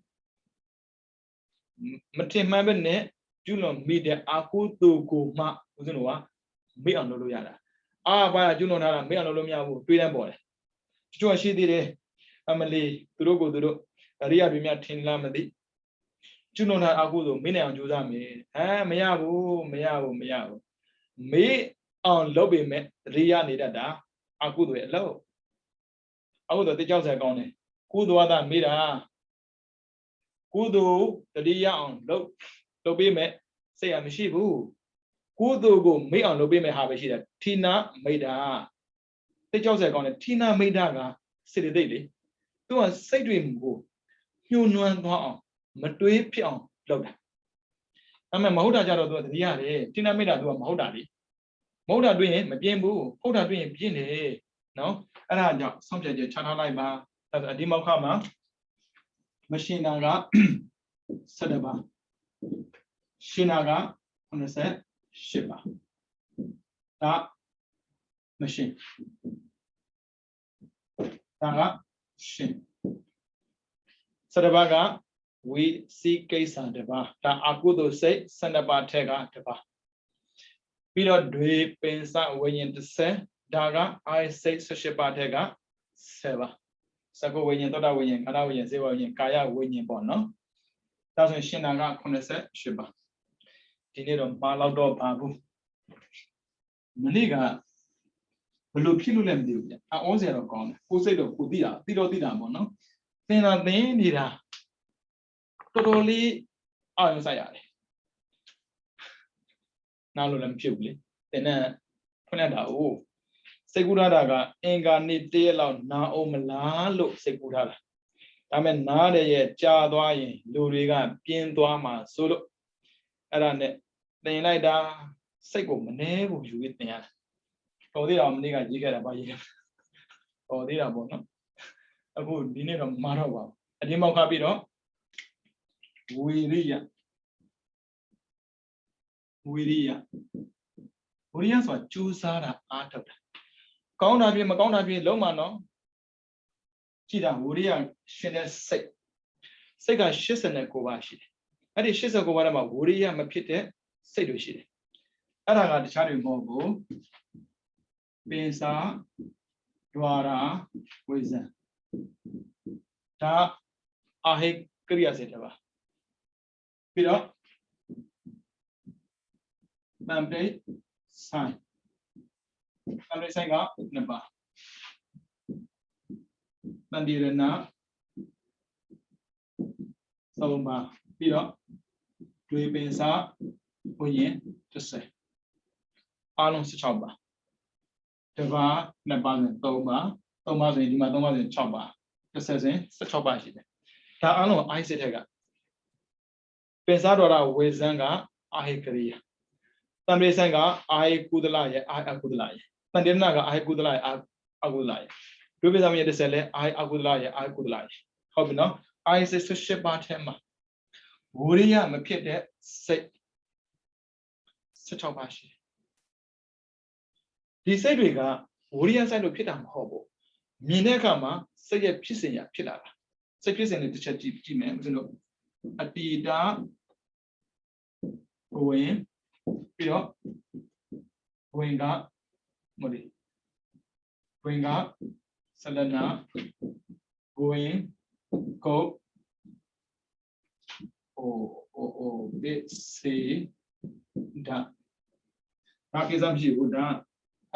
မထင်မှန်ပဲနဲ့ကျွလွန်မိတဲ့အာကုသိုလ်ကိုမှဦးဇင်းတို့ကမေ့အောင်လုပ်လို့ရတာအာဘာကျွလွန်ထားတာမေ့အောင်လုပ်လို့မရဘူးတွေးတန်းပေါ်တယ်တချို့ရှိသေးတယ်အမလီသူတို့ကိုသူတို့အရိယာတွေများထင်လားမသိကျွလွန်ထားအာကုသိုလ်မေ့နိုင်အောင်ကြိုးစားမယ်မရဘူးမေ့အောင်လုပ်ပေမဲ့အရိယာနေတတ်တာအာကုသိုလ်ရဲ့အလုပ်အာကုသိုလ်တိကြောက်ဆက်ကောင်းတယ်ကုသိုလ်ဝါဒမေ့တာကုသိုလ်တတိယအောင်လုပ်ပေးမဲ့စိတ်ရမရှိဘူးကုသိုလ်ကိုမေ့အောင်လုပ်ပေးမဲ့ဟာပဲရှိတယ်ဌိနမိတ်တာတိကြောက်ဆက်ကောင်းတယ်ဌိနမိတ်တာကစေတသိက်လေသူကစိတ်တွေကိုညှိုးနွမ်းသွားအောင်မတွေးဖြစ်အောင်လုပ်တာအဲ့မဲ့မဟုတ်တာကြတော့သူကတတိယတယ်ဌိနမိတ်တာသူကမဟုတ်တာလေမဟုတ်တာတွေးရင်မပြင်းဘူးဟုတ်တာတွေးရင်ပြင်းတယ်နော်အဲ့ဒါကြောင့်ဆုံးဖြတ်ချက်ချထားလိုက်ပါအဲ့ဒါဒီမောက္ခမှာမရှင်နာက7ပါးရှင်နာက88ပါးဒါမရှင်ဒါကရှင်7ပါးကဝိစီကိစ္စတပါးဒါအကုသိုလ်စိတ်12ပါးထက်ကတပါးပြီးတော့ဒွေပင်စဝိညာဉ်30ဒါကအာစိတ်18ပါးထက်က7ပါးစကုဝိညာဉ်သောတာဝိညာဉ်ခန္ဓာဝိညာဉ်စေဝဝိညာဉ်ကာယဝိညာဉ်ပေါ့နော်ဒါဆိုရင်ရှင်နာက88ပါးဒီနေ့တော့ပါလောက်တော့ပါဘူးမနေ့ကဘယ်လိုဖြစ်လို့လဲမသိဘူးဗျအောစရာတော့ကောင်းတယ်ကိုယ်စိတ်တော့ကိုသိတာပေါ့နော်သင်တာသင်နေတာတော်တော်လေးအာရုံစိုက်ရတယ်နားလို့လည်းမဖြစ်ဘူးလေသင်နဲ့ဖွင့်တာ哦စိတ်ကူးထားတာကအင်္ဂါနေ့တရက်လောက်နာအောင်မလားလို့စိတ်ကူးထားတာဒါမဲ့နားတဲ့ရဲ့ကြာသွားရင်လူတွေကပြင်းသွားမှာဆိုလို့အဲ့ဒါနဲ့သင်လိုက်တာစိတ်ကိုမနှဲဘူးယူပြီးသင်ရတယ်တော်သေးတာမနေ့ကရေးခဲ့တာပါရေးတော်သေးတာပေါ့နော်အခုဒီနေ့တော့မတော့ပါဘူးအဒီမောက်ခပြီးတော့ဝီရိယဆိုတာကြိုးစားတာအားထုတ်တာကောင်းတာပြင်မကောင်းတာပြင်လုံးမနော်ကြည့်တာဝီရိယရှင်တဲ့စိတ်က89ပါးရှိတယ်အဲ့ဒီ89ပါးထဲမှာဝီရိယမဖြစ်တဲ့စိတ်တွေရှိတယ်အဲ့ဒါကတခြားတွေမဟုတ်ဘူးပင်စာဒွါရာဝိဇံဒါအာဟိကရိယာစေတပါပြီးတော့တံပိဆိုင်က2ပါတန်ဒီရဏ3ပါပြီးတော့ဒွေပင်စာဝိညာဉ်30အားလုံး16ပါတပါ2ပါဆို3ပါ3ပါဆိုရင်ဒီမှာ3ပါဆိုရင်6ပါ30ဆိုရင်16ပါရှိတယ်ဒါအားလုံးအိုက်စစ်ထက်ကပင်စာတော်တာဝေဇံကအာဟိကရိယာတံပိဆိုင်ကအာဟိကုသလရဲ့အာဟိအကုသလရဲ့တန်ဒီရဏကအာဟိကုသလရဲ့အကုသလရဲ့ဒုပိသမယ30လဲအာဟိအကုသလရဲ့အာဟိကုသလရဲ့ဟုတ်ပြီနော်အာဟိစိတ်18ပါးထဲမှာဝိရိယမဖြစ်တဲ့စိတ်16ပါးရှိဒီစိတ်တွေကဝိရိယစိတ်လို့ဖြစ်တာမဟုတ်ဘူးမြင်တဲ့အခါမှာစိတ်ရဲ့ဖြစ်စဉ်ရဖြစ်လာတာစိတ်ဖြစ်စဉ်တွေတစ်ချက်ကြည့်မယ်ဦးဇင်းတို့အတ္တိတာဝင်ပြီးတော့ဝင်ကမလို့ဝင်ကဆလနာဝင်ကိုဘစ်စီ ဒါကိစ္စမရှိဘူးဒါ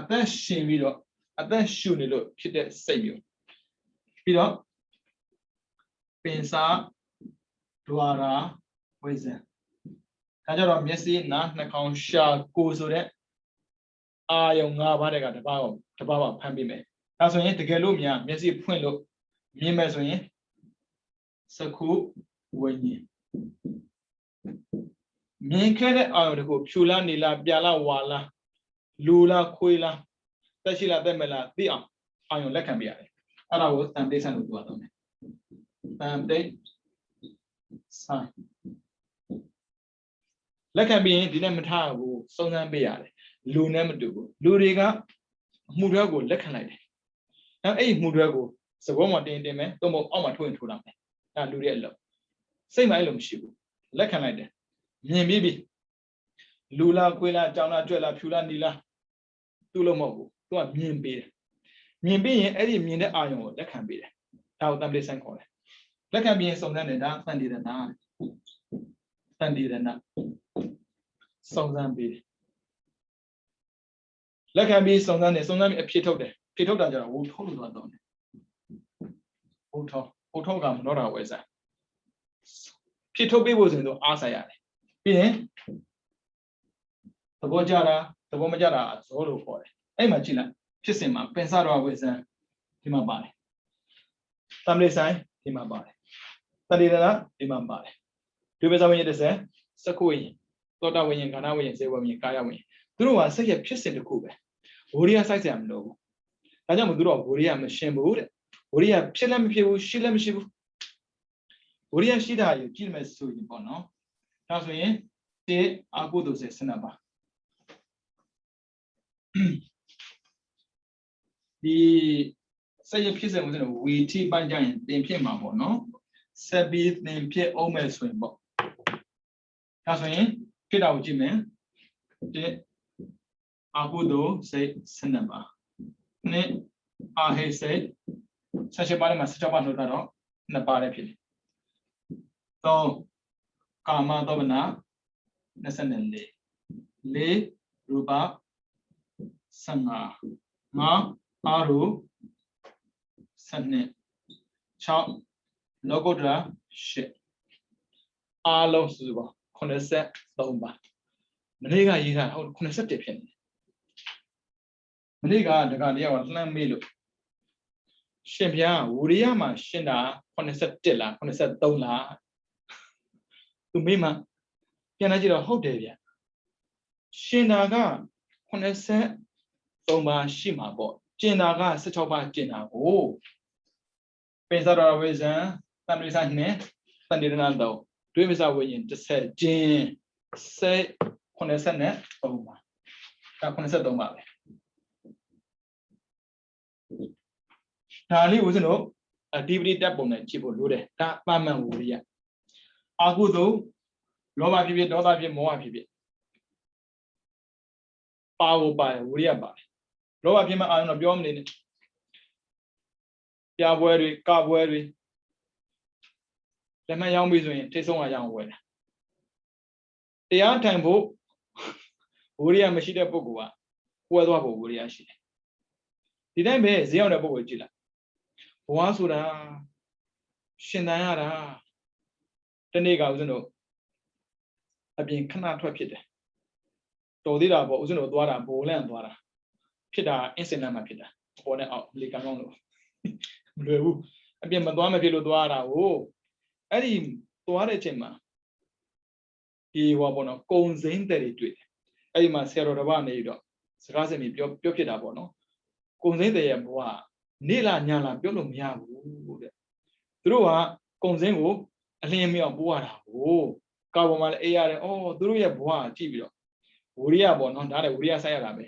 အသက်ရှင်ပြီးတော့အသက်ရှူနေလို့ဖြစ်တဲ့စိတ်မျိုးပြီးတော့ပင်စာဒွါရာဝိဇ္ဇံဒါကြတော့မျက်စိနားနှာခေါင်းရှာကိုယ်ဆိုတဲ့အာယုံ၅ပါးတဲ့ကတစ်ပါးပါဖမ်းပြီးမယ်ဒါဆိုရင်တကယ်လို့များမျက်စိဖွင့်လို့မြင်မယ်ဆိုရင်စကုဝိညာဉ်မြင်ခဲ့တဲ့အာယုံတခုဖြူလားနေလားပြာလားဝါလားလူလားခွေးလားတက်ရှိလားတက်မလားသိအောင်အာယုံလက်ခံပြရတယ်အဲ့ဒါကိုတန်တိဆန်လို့ပြောတော့မယ်တန်တိဆန်လက်ခံပြီးရင်ဒီနဲ့မထားဘူးစုံစမ်းပေးရတယ်လူနဲ့မတူဘူးလူတွေကအမှုတွေကိုလက်ခံလိုက်တယ်နောက်အဲ့ဒီမှုတွေကိုစကောမှာတင်မယ်သို့မဟုတ်အောက်မှာထိုးရင်ထိုးလာမယ်အဲ့လူတွေအလုပ်စိတ်မအဲ့လိုမရှိဘူးလက်ခံလိုက်တယ်မြင်ပြီးပြီလူလားခွေးလားကြောင်လားကြွက်လားဖြူလားနီလားသူ့လို့မဟုတ်ဘူးသူကမြင်ပေးတယ်မြင်ပြီးရင်အဲ့ဒီမြင်တဲ့အာယုံကိုလက်ခံပေးတယ်ဒါကိုတန်ပလိဆန်ခေါ်တယ်လက်ခံပြီးရင်စုံစမ်းတယ်ဒါသန္တိရဏစုံစမ်းပေးတယ်လက်ခံပြီးစုံစမ်းပြီးအဖြစ်ထုတ်တယ်ဖြစ်ထုတ်တာကြတော့ဝုထုတ်လို့တော့တယ်ဝုထုတ်ကမတော့တာဝဲစားဖြစ်ထုတ်ပေးဖို့ဆိုရင်တော့အားဆိုင်ရတယ်ပြီးရင်သဘောကြတာသဘောမကြတာဇောလို့ခေါ်တယ်အဲ့မှာကြည့်လိုက်ဖြစ်စဉ်မှာပင်စတော်ဝေစံဒီမှာပါတယ်တမလေးဆိုင်ဒီမှာပါတယ်တတိရဏဒီမှာပါတယ်ဒုပဇဝိညာဉ်တစ်ဆယ်စကုဝိညာဉ်သောတာဝိညာဉ်ခန္ဓာဝိညာဉ်စေဝဝိညာဉ်ကာယဝိညာဉ်သူတို့ကစိတ်ရဖြစ်စဉ်တစ်ခုပဲဝိရိယစိုက်စရာမလိုဘူးဒါကြောင့်မို့သူတို့ကဝိရိယမရှင်းဘူးတဲ့ဝိရိယဖြစ်လည်းမဖြစ်ဘူးရှိလည်းမရှိဘူးဝိရိယရှိတာကိုကြည့်မယ်ဆိုရင်ပေါ့နော်ဒါဆိုရင်တေအာကုသိုလ်စေစနပါဒီစိတ်ရဖြစ်စဉ်ကိုကျွန်တော်ဝီထိပိုင်းကြရင်တင်ဖြစ်မှာပေါ့နော်ဆက်ပြီးတင်ဖြစ်အောင်မယ်ဆိုရင်ပေါ့ဒါဆိုရင်ဖြစ်တာကိုကြည့်မယ်တေအာကုသိုလ်စေစနပါနဲ့အာဟိစေဆက်ရှိပါလိမ့်မှာ16ပါးလို့တော့နှစ်ပါးလည်းဖြစ်တယ်တော့ကာမသောဗနာ24 4ရူပ15 5အာရု12 6လောကုတ္တရာ8အားလုံးစုစုပေါင်း83ပါမနေ့ကရေးတာဟုတ်81ဖြစ်နေတယ်မနေ့ကတခါတည်းကလှမ်းမေးလို့ရှင်ဘုရားဝိရိယမှာရှင်းတာ81လား83လားသူမေးမှပြန်လာကြည့်တော့ဟုတ်တယ်ဗျရှင်တာက83ပါရှိမှာပေါ့ကျင်တာက16ပါကျင်တာကိုပင်စတော်ဝိဇံတမ္ပလိဆိုင်နဲ့တန်တိရဏတော့ဒွေမစဝိညာဉ်30ကျင်စိတ်83ပါဒါ83ပါပဲဒါလေးဦးဇင်းတို့ဒီပတိတက်ပုံနဲ့ကြည့်ဖို့လိုတယ်ဒါပါမန်ဝိရိယအာကုသို့လောဘဖြစ်ဖြစ်ဒေါသဖြစ်မောဟဖြစ်ဖြစ်ပါဖို့ပါတယ်ဝိရိယပါတယ်လောဘဖြစ်မှအာရုံတော့ပြောမနေနဲ့ပြပွဲတွေကပွဲတွေလက်မှတ်ရောင်းပြီဆိုရင်ထိတ်ဆုံးရအောင်ဝယ်တာတရားထိုင်ဖို့ဝိရိယမရှိတဲ့ပုဂ္ဂိုလ်ကပွဲသွားဖို့ဝိရိယရှိတယ်ဒီတိုင်းပဲဈေးရောက်တဲ့ပုဂ္ဂိုလ်ကြည့်လိုက်ဘဝဆိုတာရှင်သန်ရတာတနေ့ကဦးဇင်းတို့အပြင်ခဏထွက်ဖြစ်တယ်တော်သေးတာပေါ့ဦးဇင်းတို့သွားတာဘိုးလန့်သွားတာဖြစ်တာအင်စင်နတ်မှာဖြစ်တာပေါ်နဲ့အောက်လေကံကောင်းလို့မလွယ်ဘူးအပြင်မသွားမဖြစ်လို့သွားတာကိုအဲ့ဒီသွားတဲ့အချိန်မှာဒီဟောပေါ့နော်ကုံစိမ့်တဲ့တွေတွေ့တယ်အဲ့ဒီမှာဆရာတော်တစ်ပါးနေပြီးတော့စကားစင်ပြီးပြောဖြစ်တာပေါ့နော်ကုံစိမ့်တဲ့ရဲ့ဘဝနေလားညလားပြောလို့မရဘူးတဲ့သူတို့ကကုံစိမ့်ကိုအလင်းမြောက်ပိုးရတာကိုကာပေါ်မှာလည်းအေးရတယ်အော်သူတို့ရဲ့ဘဝကြည့်ပြီးတော့ဝိရိယပေါ့နော်ဒါလည်းဝိရိယဆိုင်ရတာပဲ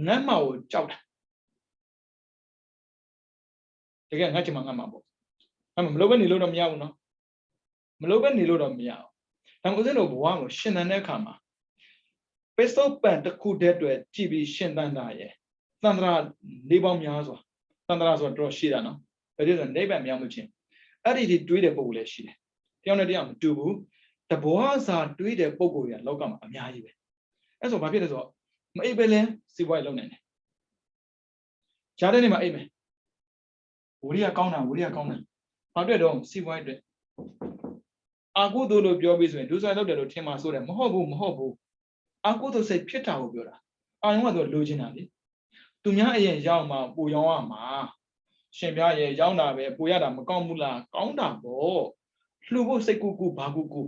ငတ်မှကိုကြောက်တာတကယ်ငတ်ချင်မှငတ်မှာပေါ့အဲ့မလို့ပဲနေလို့တော့မရဘူးနော်မလို့ပဲနေလို့တော့မရဘူးဒါမှမဟုတ်ဦးဇင်းတို့ဘဝကိုရှင်သန်တဲ့အခါမှာပိဿုပန်တစ်ခုတည်းအတွက်ကြည်ပြီးရှင်သန်တာရဲ့သန္တရာ၄ပေါင်းများစွာသန္တရာဆိုတော့ရှိတာနော်ဒါကြည့်ဆိုနိဗ္ဗာန်မြောက်မှုချင်းအဲ့ဒီတွေးတဲ့ပုံလည်းရှိတယ်တယောက်နဲ့တယောက်မတူဘူးတဘောစာတွေးတဲ့ပုံကိုရလောကမှာအများကြီးပဲ အဲ့ဆိုဘာဖြစ်လဲဆိုတော့မအိပ်ပဲလဲစီးပွားရေးလုပ်နိုင်တယ်ဂျားတဲ့နေ့မှာအိပ်မယ်ဝရိယကောင်းတာဘာအတွက်တော့စီးပွားရေးအတွက်အာကုသိုလ်လို့ပြောပြီးဆိုရင်ဒုစရိုက်လုပ်တယ်လို့ထင်မှာဆိုတယ်မဟုတ်ဘူးအာကုသိုလ်စိတ်ဖြစ်တာကိုပြောတာအာယုံကတော့လိုချင်တာလေသူများအရင်ရောက်မှာပူရောင်းရမှာရှင်ပြားရဲ့ရောက်တာပဲပူရတာမကောင်းဘူးလားကောင်းတာပေါ့လှူဖို့စိတ်ကူဘာကူ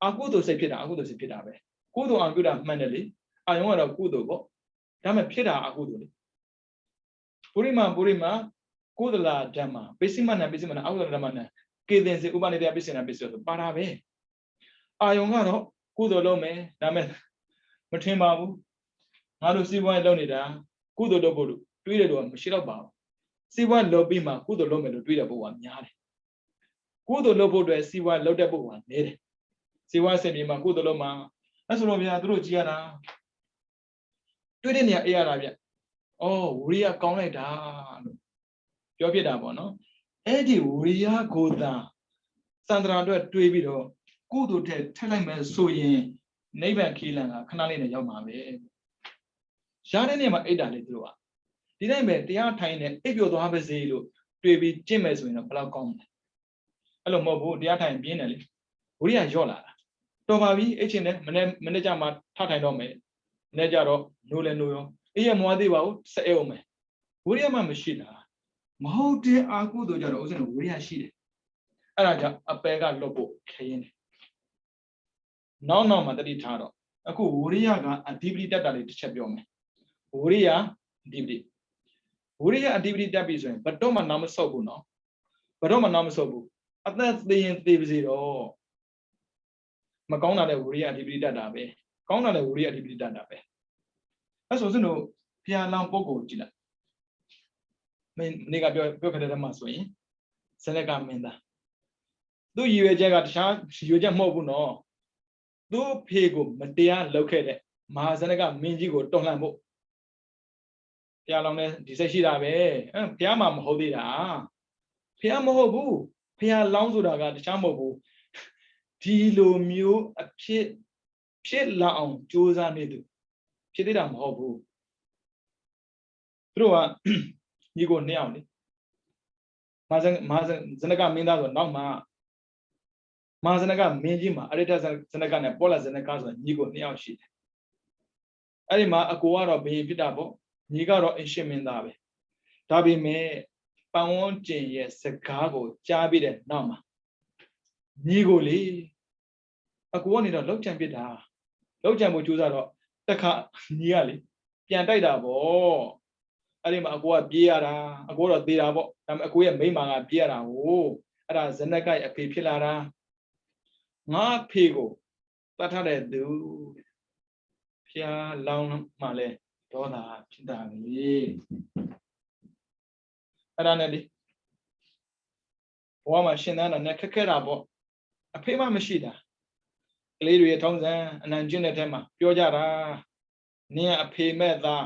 အာကုသိုလ်စိတ်ဖြစ်တာပဲကုသိုလ်အာကုတာမှန်တယ်လေအာယုံကတော့ကုသိုလ်ပေါ့ဒါမှဖြစ်တာအာကုသိုလ်လေပုရိမာကုသလာဓမ္မပိစိမနအာကုသလဓမ္မနကေသင်စေဥပနိတယပိစိနာပိစိဆိုပါတာပဲအာယုံကတော့ကုသိုလ်လုပ်မယ်ဒါမဲ့မထင်ပါဘူးငါတို့စီးပွားရေးလုပ်နေတာကုသိုလ်လုပ်ဖို့တွေးတယ်တော့မရှိတော့ပါဘူးစီးပွားလုပ်ပြီးမှကုသိုလ်လုပ်မယ်လို့တွေးတဲ့ပုဂ္ဂိုလ်ကများတယ်ကုသိုလ်လုပ်ဖို့အတွက်စီးပွားလုပ်တဲ့ပုဂ္ဂိုလ်ကနည်းတယ်စီးပွားစင်ပြီးမှကုသိုလ်လုပ်မှအဲ့ဆိုတော့ဗျာသူတို့ကြည်ရတာတွေးတဲ့နေရာအေးရတာဗျဩဝရိယကောင်းလိုက်တာလို့ပြောဖြစ်တာပေါ့နော်အဲ့ဒီဝရိယကိုသာစန္ဒရာအတွက်တွေးပြီးတော့ကုသိုလ်ထက်လိုက်မယ်ဆိုရင်နိဗ္ဗာန်ခီးလန်ကခဏလေးနဲ့ရောက်မှာပဲရတဲ့နေရာမှာအိတ်တာလေသူတို့ကဒီတိုင်းပဲတရားထိုင်နေအိပ်ပျော်သွားပါစေလို့တွေးပြီးကျင့်မယ်ဆိုရင်တော့ဘယ်လောက်ကောင်းမလဲအဲ့လိုမဟုတ်ဘူးတရားထိုင်ပြင်းတယ်လေဝရိယညော့လာတာတော်ပါပြီအိတ်ချင်တယ်မနေ့ကြမှာထထိုင်တော့မယ်မနေ့ကြတော့နိုးလဲနိုးရောအေးရမွားသေးပါဘူးစဲအောင်မယ်ဝရိယမှမရှိတာမဟုတ်တဲ့အာကုသို့ကြတော့ဥစဉ်ဝရိယရှိတယ်အဲ့ဒါကြောင့်အပယ်ကလွတ်ဖို့ခရင်တယ်နောက်မှာတတိထားတော့အခုဝရိယကအဓိပတိတတ်တာလေးတစ်ချက်ပြောမယ်ဝရိယအဓိပတိတက်ပြီဆိုရင်ဘတ်တော့မှနားမဆုပ်ဘူးနော်ဘတ်တော့မှနားမဆုပ်ဘူးအသက်သေးရင်သေပါစေတော့မကောင်းတာတဲ့ဝရိယအဓိပတိတတ်တာပဲကောင်းတာတဲ့ဝရိယအဓိပတိတတ်တာပဲအဲ့ဆိုစင်တို့ဖျားလောင်ပုဂ္ဂိုလ်ကြည့်လိုက်မင်းနေကပြောခဲ့တဲ့မှာဆိုရင်ဇနကမင်းသားသူ့ရည်ရွယ်ချက်ကတခြားရည်ရွယ်ချက်မဟုတ်ဘူးနော်သူ့ဖေကိုမတရားလုပ်ခဲ့တဲ့မဟာဇနကမင်းကြီးကိုတော်လှန်ဖို့ဖျားလောင်တဲ့ဒီစိတ်ရှိတာပဲဖျားမှာမဟုတ်သေးတာဖျားမဟုတ်ဘူးဖျားလောင်ဆိုတာကတခြားမဟုတ်ဘူးဒီလိုမျိုးအဖြစ်လာအောင်ကြိုးစားနေသူဖြစ်သေးတာမဟုတ်ဘူးသူတို့ကညီကိုနှစ်ယောက်လေမဟာဇနကမင်းသားဆိုနောက်မှာမဟာဇနကမင်းကြီးမှာအရိတဇနကနဲ့ပောလဇနကဆိုညီကိုနှစ်ယောက်ရှိတယ်အဲ့ဒီမှာအကိုကတော့ဘယင်ဖြစ်တာပေါ့ညီကတော့အရှင်မင်းသားပဲဒါပေမဲ့ပတ်ဝန်းကျင်ရဲ့စကားကိုကြားပြီးတဲ့နောက်မှာညီကိုလေအကိုကနေတော့လောက်ချံပြစ်တာလောက်ချံဖို့ကြိုးစားတော့တခါညီကလေပြန်တိုက်တာပေါ့အဲ့ဒီမှာအကိုကပြေးရတာအကိုတော့သေတာပေါ့ဒါပေမဲ့အကိုရဲ့မိန်းမကပြေးရတာကိုအဲ့ဒါဇနကရဲ့အဖေဖြစ်လာတာငါအဖေကိုတတ်ထားတဲ့သူဖျားလောင်းမှလဲဒေါသဖြစ်တာလေအဲ့ဒါနဲ့လေဘဝမှာရှင်သန်တာနဲ့ခက်ခဲတာပေါ့အဖေမှမရှိတာကလေးတွေရဲ့ထုံးစံအနံကျင့်တဲ့ထဲမှာပြောကြတာနင်းအဖေမဲ့သား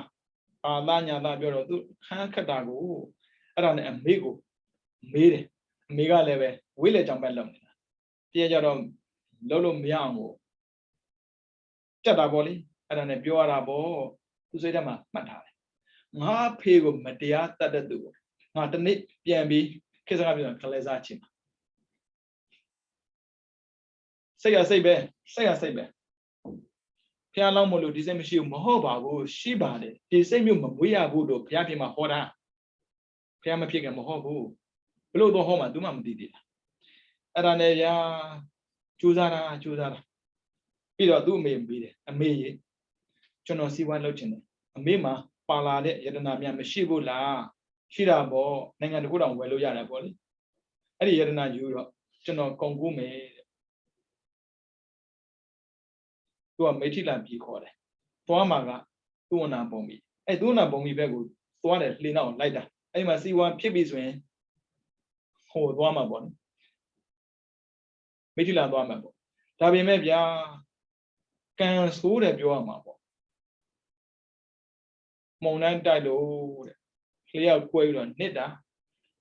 အာသားညာသားပြောတော့သူခန်းခက်တာကိုအဲ့ဒါနဲ့အမေကိုမေးတယ်အမေကလည်းပဲဝိလေကြောင့်ပဲလုံနေတာတည့်ကြတော့လုံးလို့မရအောင်ကိုတက်တာပေါ့လေအဲ့ဒါနဲ့ပြောရတာပေါ့သူစိတ်ထဲမှာမှတ်ထားတယ်ငါဖေကိုမတရားတတ်တဲ့သူကိုငါတနေ့ပြန်ပြီးခေတ်စကားပြောကလေးစားချင်တာစိတ်ရစိတ်ပဲဖျားလောင်းမလို့ဒီစိတ်မရှိဘူးမဟုတ်ပါဘူးရှိပါတယ်ဒီစိတ်မျိုးမမွေးရဘူးလို့ဘုရားပြင်မှာဟောတာဘုရားမဖြစ်ခင်မဟုတ်ဘူးဘလို့တော့ဟောမှ तू မှမသိသေးတာအဲ့ဒါနဲ့ရာကြိုးစားတာပြီးတော့သူ့အမေမေးတယ်အမေရေကျွန်တော်စီးပွားလုပ်ချင်တယ်အမေမှာပါလာတဲ့ယတနာများမရှိဘူးလားရှိတာပေါ့နိုင်ငံတစ်ခုတောင်ဝယ်လို့ရတယ်ပေါ့လေအဲ့ဒီယတနာယူတော့ကျွန်တော်ကုန်ကူးမယ်သူကမေထိလန်ပြီးခေါ်တယ်သွားမှာကသူဝနာပုံပြီအဲ့သူဝနာပုံပြီဘက်ကိုသွားတယ်လှေနောက်လိုက်တာအဲ့မှာစီဝါဖြစ်ပြီဆိုရင်ဟိုသွားမှာပေါ့မေထိလန်သွားမှာပေါ့ဒါပေမဲ့ဗျာကံဆိုးတယ်ပြောရမှာပေါ့မုံတိုင်းတိုက်လို့တဲ့လှေရောက်ကွဲပြီးတော့နစ်တာ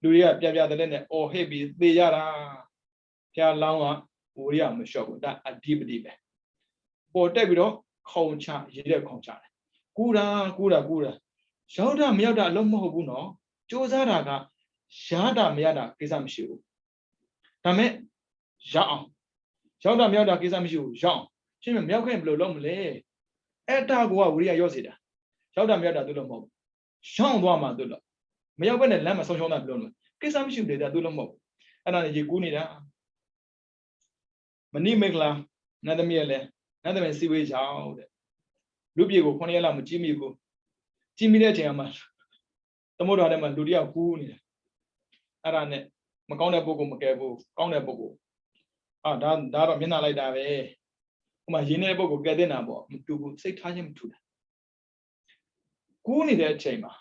လူတွေကပြပြတဲ့နဲ့အော်ဟစ်ပြီးသေကြတာဖျားလောင်းကဝရိယမလျှော့ဘူးဒါအဓိပတိပဲပေါ်တက်ပြီးတော့ ခေါချရေးတဲ့ခေါချတယ်ကူတာရောက်တာမရောက်တာအလုံးမဟုတ်ဘူးနော်စူးစမ်းတာကရတာမရတာကိစ္စမရှိဘူးဒါမဲ့ရအောင်ရောက်တာမရောက်တာကိစ္စမရှိဘူးရအောင်ရှင်းမမြောက်ခင်ဘယ်လိုလုပ်မလဲအဲ့တာကိုကဝိရိယရော့စေတာရောက်တာမရောက်တာသူလို့မဟုတ်ရှောင်းသွားမှသူလို့မရောက်ဘဲနဲ့လမ်းမဆုံးရှုံးတာဘယ်လိုလဲကိစ္စမရှိဘူးလေသူလို့မဟုတ်အဲ့ဒါနဲ့ရေကူးနေတာမနိမေကလာနတ်သမီးလည်းနတ်သမီးစီဝေးကြောင်းတဲ့လူပြေကို9ရက်လောက်မကြည့်မိဘူးကြည့်မိတဲ့အချိန်မှာသမုဒ္ဒရာထဲမှာလူတယောက်ကူးနေတာအဲ့ဒါနဲ့မကောင်းတဲ့ပုဂ္ဂိုလ်မကယ်ဘူးကောင်းတဲ့ပုဂ္ဂိုလ်ဒါတော့မျက်နှာလိုက်တာပဲဟိုမှာရင်းနေတဲ့ပုဂ္ဂိုလ်ကယ်တင်တာပေါ့မတူဘူးစိတ်ထားခြင်းမတူတာကူးနေတဲ့အချိန်မှာ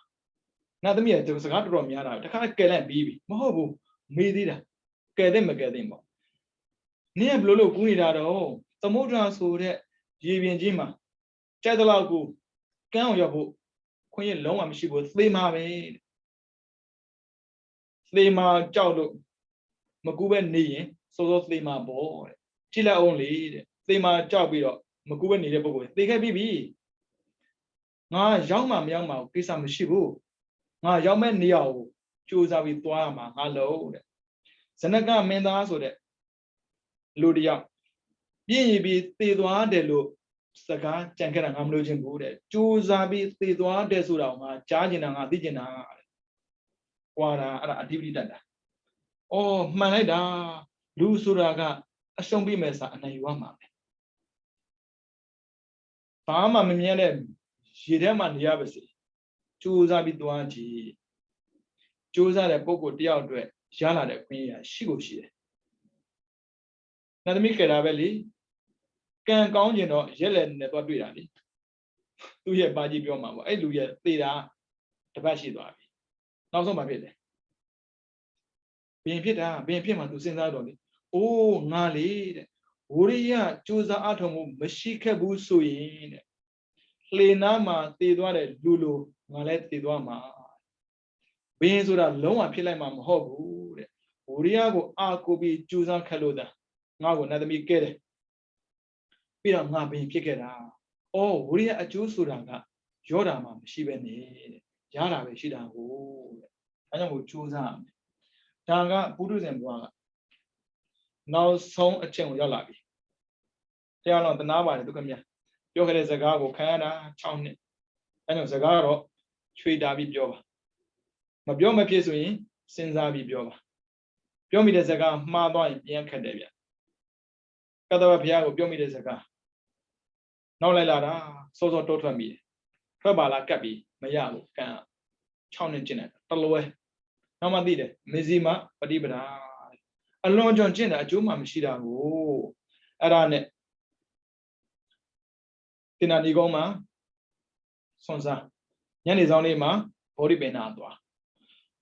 နတ်သမီးကစကားတော်တော်များတာတခါကယ်လိုက်ပြီးပြီမဟုတ်ဘူးမေးသေးတာကယ်တဲ့မကယ်တဲ့ပေါ့နင်းကဘယ်လိုလုပ်ကူးနေတာတော့သမုဒ္ဒရာဆိုတဲ့ရေပြင်ကြီးမှာကြိုက်တဲ့လောက်ကိုကန်းအောင်ရောက်ဖို့ခွင့်ရလုံးဝမရှိဘူးသေမှာပဲသေမှာကြောက်လို့မကူပဲနေရင်စောစောသေမှာပေါ့တဲ့ကြည့်လိုက်အောင်လေတဲ့သေမှာကြောက်ပြီးတော့မကူပဲနေတဲ့ပုဂ္ဂိုလ်သေခဲ့ပြီငါရောက်မှမရောက်မှကိစ္စမရှိဘူးငါရောက်မဲ့နေရာကိုကြိုးစားပြီးသွားရမှာငါလို့တဲ့ဇနကမင်းသားဆိုတဲ့လူတယောက်ပြည့်ရပြီးသေသွားတယ်လို့စကားကြံခဲ့တာငါမလို့ချင်းဘူးတဲ့ကြိုးစားပြီးသေသွားတယ်ဆိုတာငါကြားကျင်တာငါသိကျင်တာတဲ့ကွာတာအဲ့ဒါအဓိပတိတတ်တာအော်မှန်လိုက်တာလူဆိုတာကအရှုံးပြီးမဲ့စာအနိုင်ယူရမှာပဲဘာမှမမြင်တဲ့ရေထဲမှာနေရပါစေကြိုးစားပြီးသွားကြည့်ကြိုးစားတဲ့ပုဂ္ဂိုလ်တယောက်အတွက်ရလာတဲ့ခွင့်ရရှိကိုရှိတယ်နတ်သမီးကယ်တာပဲလေကံကောင်းကျင်တော့ရက်လက်နဲ့သွားတွေ့တာလေသူ့ရဲ့ပါကြီးပြောမှာပေါ့အဲ့လူရဲ့သေတာတပတ်ရှိသွားပြီနောက်ဆုံးမှဖြစ်တယ်ဘင်ဖြစ်တာဘင်ဖြစ်မှသူစဉ်းစားတော့လေအိုးငါလေတဲ့ဝိရိယကြိုးစားအထောက်မှုမရှိခဲ့ဘူးဆိုရင်တဲ့လှေနာမှာသေသွားတဲ့လူလိုငါလည်းသေသွားမှာဘင်ဆိုတာလုံးဝဖြစ်လိုက်မှာမဟုတ်ဘူးတဲ့ဝိရိယကိုအာကိုပြီးကြိုးစားခက်လို့တာငါ့ကိုနတ်သမီးကဲတယ်ပြီးတော့ငါဘင်ဖြစ်ခဲ့တာအော်ဝိရိယအကျိုးဆိုတာကရောတာမှမရှိပဲနဲ့တဲ့ရတာပဲရှိတာကိုတဲ့အဲကြောင့်ကိုကြိုးစားရမယ်ဒါကပုထုဇဉ်ဘဝကနောက်ဆုံးအချက်ကိုရောက်လာပြီတရားတော်တနာပါတယ်ဒုက္ခမြတ်ပြောခဲ့တဲ့စကားကိုခံရတာ6နှစ်အဲကြောင့်စကားတော့ချွေတာပြီးပြောပါမပြောမဖြစ်ဆိုရင်စဉ်းစားပြီးပြောပါပြောမိတဲ့စကားမှားသွားရင်ပြန်ခတ်တယ်ဗျကတ္တဝဘုရားကိုပြောမိတဲ့စကားနောက်လိုက်လာတာစောစောတိုးထွက်မိတယ်ထွက်ပါလားကပ်ပြီးမရဘူးကံ6နှစ်ကျင့်တယ်တလွဲနောက်မှသိတယ်မေဇီမပฏิပဒါအလွန်ကျွံကျင့်တာအကျိုးမှမရှိတာကိုအဲ့ဒါနဲ့တင်နာဒီကုန်းမှာဆွန်စားညနေဆောင်လေးမှာဘောဓိပင်နာသွား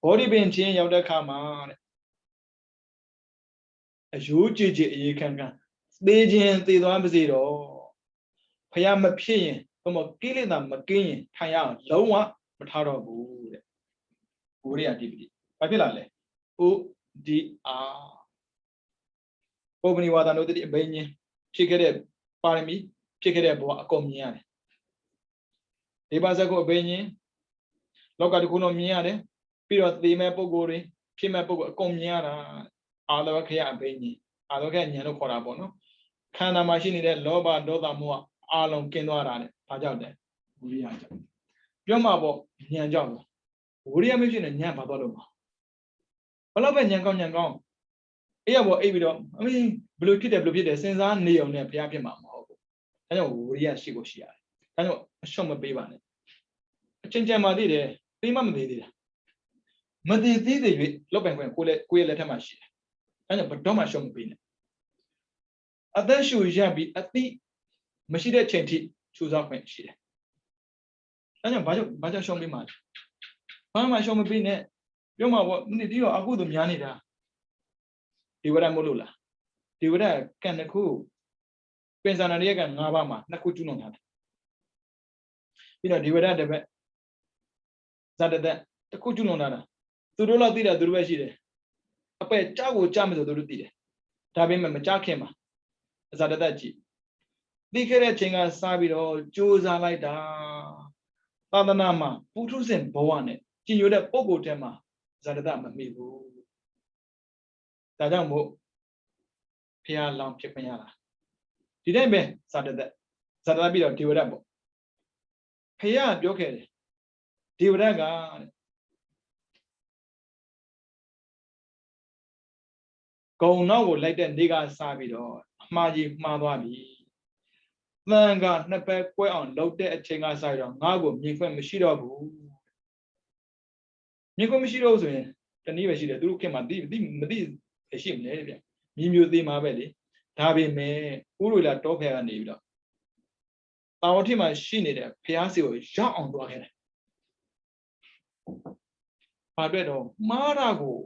ဘောဓိပင်ချင်းရောက်တဲ့အခါမှာတဲ့အယိုးကြည်ကြည်အေးခန့်ခန့်သေခြင်းသေသွားပါစေတော့ဖယားမဖြစ်ရင်ဘုမကိလေသာမကင်းရင်ထိုင်ရအောင်လုံးဝမထားတော့ဘူးတဲ့ဘုရားအဓိပတိဘာဖြစ်လာလဲဥဒီအာပုပ္ပနိဝါဒနုတ္တိအဘိညာဉ်ဖြစ်ခဲ့တဲ့ပါရမီဖြစ်ခဲ့တဲ့ဘဝအကုန်မြင်ရတယ်ဒီပါဇက်ကိုအဘိညာဉ်လောကတခုလုံးမြင်ရတယ်ပြီးတော့သေမဲ့ပုဂ္ဂိုလ်တွေဖြစ်မဲ့ပုဂ္ဂိုလ်အကုန်မြင်ရတာအာလောကရအဘိညာဉ်အာလောကဉာဏ်လို့ခေါ်တာပေါ့နော်ခန္ဓာမှာရှိနေတဲ့လောဘဒေါသမောဟအာလုံးကျင်းသွားတာနဲ့ဘာကြောင့်လဲဝိရိယကြောင့်ပြောမှာပေါ့ဉာဏ်ကြောင့်ဝိရိယမဖြစ်နဲ့ဉာဏ်ဘာသွားလို့မှာဘလို့ပဲဉာဏ်ကောင်းအေးရပေါ့အိပ်ပြီးတော့အမေဘလို့ဖြစ်တယ်စဉ်းစားနေအောင်နဲ့ဘုရားဖြစ်မှာမဟုတ်ဘူးဒါကြောင့်ဝိရိယရှိကိုရှိရတယ်ဒါကြောင့်အရှုံးမပေးပါနဲ့အချင်းချင်းမှသိတယ်သိမှမသိသေးတာမသိသေးသေး၍လောက်ပိုင်ခွင့်ကိုယ့်ရဲ့လက်ထက်မှာရှိတယ်ဒါကြောင့်ဘယ်တော့မှရှုံးမပေးနဲ့အသက်ရှူရပြီးအတိမရှိတဲ့ချိန်ထိချူစားခွင့်ရှိတယ်ဒါကြောင့်ဘာကြောင့်ရှုံးပေးမှာလဲဘာမှရှုံးမပေးနဲ့ပြောမှာပေါ့ဒီတော့အခုတို့များနေတာဒီဝရမို့လို့လားဒီဝရကံတစ်ခုပင်စနာရဲ့ကံ၅ပါးမှာနှစ်ခုကျွလွန်ထားတယ်ပြီးတော့ဒီဝရတစ်ပတ်ဇာတသက်တစ်ခုကျွလွန်ထားတာသူတို့လောက်သိတာသူတို့ပဲရှိတယ်အပယ်ကြောက်ကိုကြားမယ်ဆိုသူတို့သိတယ်ဒါပေမဲ့မကြားခင်မှာဇာတသက်ကြည့် သိခဲ့တဲ့အချိန်ကစပြီးတော့ကြိုးစားလိုက်တာသာသနာမှာပုထုဇဉ်ဘဝနဲ့ကြည်ညိုတဲ့ပုဂ္ဂိုလ်ထဲမှာဇာတတမမိဘူးဒါကြောင့်မို့ဖះလောင်ဖြစ်ခွင့်ရတာဒီတိုင်းပဲဇာတတပြီးတော့ဒေဝရတ်ပေါ့ဖះပြောခဲ့တယ်ဒေဝရတ်ကဂုံနောက်ကိုလိုက်တဲ့နေ့ကစပြီးတော့အမှားကြီးမှားသွားပြီသံကနှစ်ပဲကွဲအောင်လုပ်တဲ့အချိန်ကစပြီးတော့ငါ့ကိုမြင်ခွင့်မရှိတော့ဘူးမြင်ခွင့်မရှိတော့ဆိုရင်တနည်းပဲရှိတယ်သူတို့ခင်မှာမသိရှိမလဲဗျမြင်မျိုးသေးမှာပဲလေဒါပေမဲ့ဥရလာတောဖဲကနေပြီးတော့တာဝတိမှာရှိနေတဲ့ဖះစီကိုရောက်အောင်သွားခဲ့တယ်ဘာအတွက်တော့မှားတာကို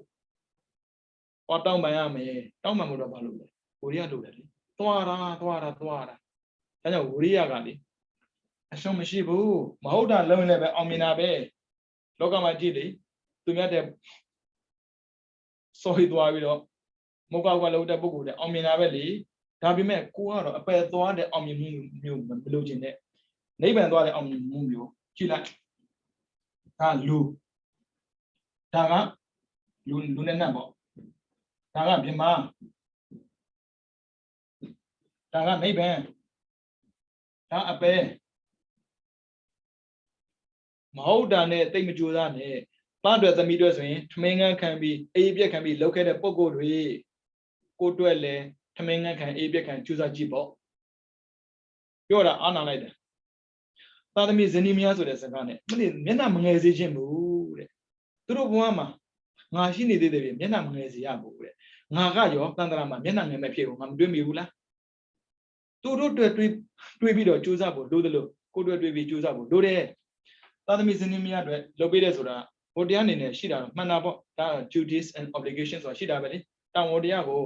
တောင်းပန်ရမယ်တောင်းပန်မှုတော့ဘာလို့လဲဝိရိယလိုတယ်လေသွားတာဒါကြောင့်ဝိရိယကလေအရှုံးမရှိဘူးမဟုတ်တာလုံးလည်းပဲအောင်မြင်တာပဲလောကမှာကြည့်လေသူများတဲ့စော်ဟိသွားပြီးတော့မုတ်ကောက်ကလုံးတဲ့ပုဂ္ဂိုလ်တဲ့အောင်မြင်တာပဲလေဒါပေမဲ့ကိုကတော့အပယ်သွားတဲ့အောင်မြင်မှုမျိုးမလို့ခြင်းတဲ့နိဗ္ဗာန်သွားတဲ့အောင်မြင်မှုမျိုးကြည့်လိုက်ဒါလူနဲ့နတ်ပေါ့ဒါကပြမဒါကနိဗ္ဗာန်ဒါအပယ်မဟုတ်တာနဲ့တိတ်မကြိုးစားနဲ့သားတွေသမီးတွေဆိုရင်ထမင်းငန်းခံပြီးအေးပြက်ခံပြီးလောက်ခဲ့တဲ့ပုံကိုယ်တွေကိုတွက်လဲထမင်းငန်းခံအေးပြက်ခံကြိုးစားကြည့်ပေါ့ပြောတာအာနာလိုက်တယ်သားသမီးဇနီးမယားဆိုတဲ့စကားနဲ့မျက်နှာမငယ်စေခြင်းဘူးတဲ့သူတို့ဘဝမှာငါရှိနေသေးတယ်မျက်နှာမငယ်စေရဘူးတဲ့ငါကရောတန်တရာမှာမျက်နှာငယ်မဲ့ဖြစ်ကိုငါမတွေးမိဘူးလားသူတို့တွေးပြီးတော့ကြိုးစားဖို့လိုတယ်လို့ကိုတွေးပြီးကြိုးစားဖို့လိုတယ်သားသမီးဇနီးမယားတွေလုပ်ပေးတဲ့ဆိုတာဟိုတရားအနေနဲ့ရှိတာမှန်တာပေါ့ဒါ duties and obligations ဆိုတာရှိတာပဲလေတောင်းဝတရားကို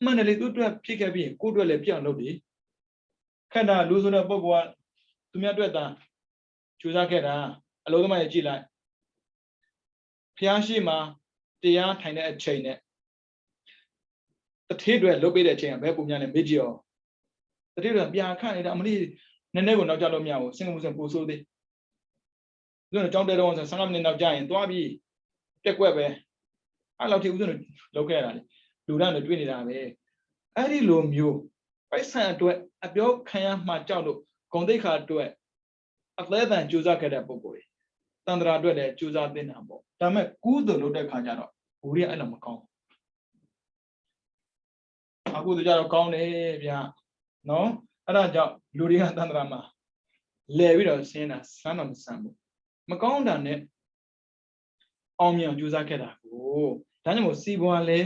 မှန်တယ်လေသူတို့ဖြစ်ခဲ့ပြီးကိုတွေလည်းပြအောင်လုပ်တယ်ခက်တာလူဆိုတဲ့ပုဂ္ဂိုလ်ကသူများတွေ့တာကြိုးစားခဲ့တာအလုံးသမားရဲ့ကြည့်လိုက်ဖျားရှိမှာတရားထိုင်တဲ့အချိန်နဲ့တထေးတွေလုပ်ပေးတဲ့အချိန်ကဘယ်ပုံများလဲမေ့ကြည့်အောင်တတိယကပြန်ခန့်နေတာအမလေးနည်းနည်းကိုနောက်ကျလို့မရဘူးစင်ကမှုစင်ပို့ဆိုးသေးဦးဇင်းတို့ကြောင်းတဲတော့ဆို15မိနစ်နောက်ကျရင်သွားပြီးတက်ကွက်ပဲအဲ့လောက်ထိဦးဇင်းတို့လုပ်ခဲ့ရတာလေလူတန်းတွေတွေ့နေတာပဲအဲ့ဒီလိုမျိုးပိုက်ဆံအတွက်အပြောခံရမှကြောက်လို့ဂုံတိတ်ခါအတွက်အသေးအံကြိုးစားခဲ့တဲ့ပုံကိုယ်တန်ត្រာအတွက်လည်းကြိုးစားသင့်တာပေါ့ဒါပေမဲ့ကုသိုလ်လုပ်တဲ့ခါကျတော့ဘူရီအဲ့လိုမကောင်းအခုတို့ကြတော့ကောင်းတယ်ဗျာနော်အဲ့ဒါကြောင့်လူတွေကတန်ត្រာမှာလဲပြီးတော့ဆင်းတာစမ်းတော့မဆမ်းဘူးမကောင်းတာနဲ့အောင်မြင်ကြိုးစားခဲ့တာကိုဒါကြောင့်မို့စီးပွားလဲ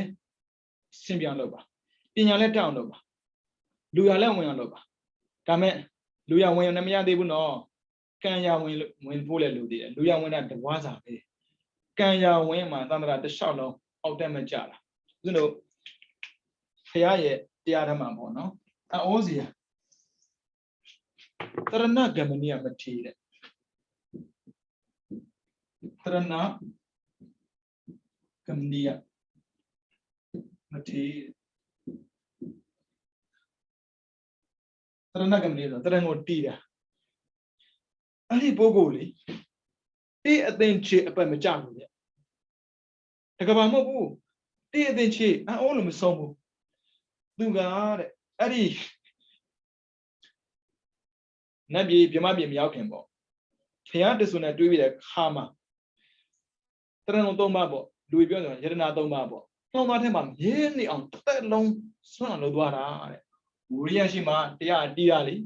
ဆင်ပြောင်းလုပ်ပါပညာလဲတက်အောင်လုပ်ပါလူရလဲဝင်အောင်လုပ်ပါဒါမဲ့လူရဝင်လည်းမရသေးဘူးနော်ကံရဝင်ဖို့လဲလူသေးတယ်လူရဝင်တာတဝါစာပဲကံရဝင်မှာတန်ត្រာတစ်လျှောက်လုံးအောက်တက်မကြတာဦးဇင်းတို့ဖရာရဲ့တရားဓမ္မပေါ့နော်အိုးစီရတရဏဂမနိယမထေတဲ့တရဏဂမနိယမထေတရဏဂမနိယဆိုတရဏကိုတီးတာအဲ့ဒီပုဂ္ဂိုလ်လေတိအသိချေအပတ်မကြဘူးလေတကဘာမဟုတ်ဘူးတိအသိချေအိုးလို့မဆုံးဘူးသူကတဲ့အဲ့ဒီနတ်ပြည်မြမပြည်မရောက်ခင်ပေါ့ဖျားတဆူနဲ့တွေးပြီးတဲ့ခါမှာတရဏုံ3ပါးပေါ့လူပြောဆိုရတနာ3ပါးပေါ့နှောင်းသားထဲမှာမြင်းနေအောင်တစ်သက်လုံးဆွမ်းအောင်လုပ်သွားတာတဲ့ဝိရိယရှိမှတရားတီးရလေ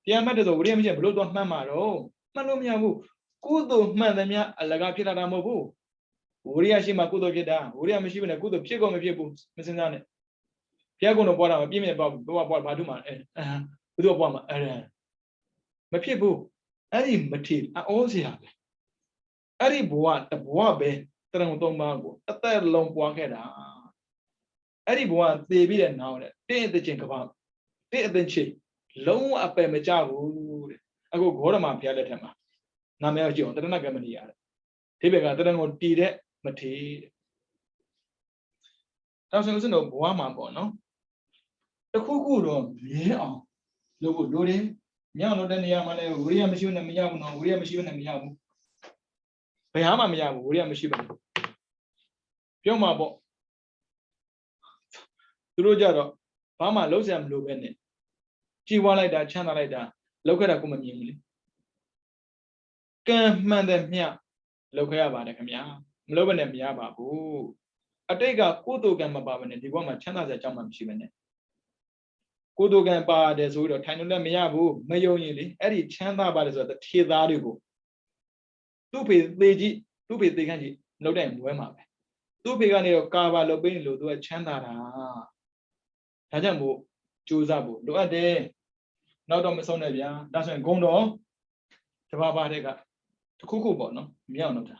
တရားမှတ်တယ်ဆိုဝိရိယမရှိဘလို့တော့မှတ်မှာတော့မှတ်လို့မရဘူးကုသိုလ်မှန်သမျှအလကားဖြစ်လာတာမဟုတ်ဘူးဝိရိယရှိမှကုသိုလ်ဖြစ်တာဝိရိယမရှိဘဲနဲ့ကုသိုလ်ဖြစ်ကုန်မဖြစ်ဘူးမစင်စားနဲ့ဘုရားကုံတော့ပွားတာမပြည့်မြဲပေါ့ပွားဘာတို့မှဘုသူပွားမှာမဖြစ်ဘူးအဲ့ဒီမထီအောစရာပဲအဲ့ဒီဘဝတဘဝပဲတရံ3ပါးကိုအသက်လုံးပွားခဲ့တာအဲ့ဒီဘဝသေပြီးတဲ့နောက်တဲ့တင်းအသိချင်းကဘာတင်းအသိချင်းလုံးဝအပယ်မကြဘူးတဲ့အခုဂေါရမဘုရားလက်ထက်မှာနာမည်ကြည့်အောင်တရဏဂမနိယတဲ့ဒီဘက်ကတရံကိုတည်တဲ့မထီတဲ့တောင်ဆင်ဦးစင်တို့ဘဝမှာပေါ့နော်တခုခုတော့မြဲအောင် Logo Dore, Yano Daniamane, William Machine and Miyamo, William Machine and Miyamo. Payama Miyamo, William Machine. Piomabo Turujaro, Pama Losam Lubene. She was like that, channel like that. Look at a woman. Can man them here. Look about the Kamia, Loban and Miaba. I take a Kudo Gamma Baban and the woman channel that Jama Shimene. Kudo Gamba, there's with a Tanula Miabu, Mayo Yili, Eddie Chanda Badas of the Tiago. Stupid lady, stupid thing, no damn Wema. Stupid of Kava Lobin, do a Chanda. Tajamu, Chuzabu, do a day. Not on the Sonavia, doesn't go no. Tababa, to Kuku Bono, Mianota.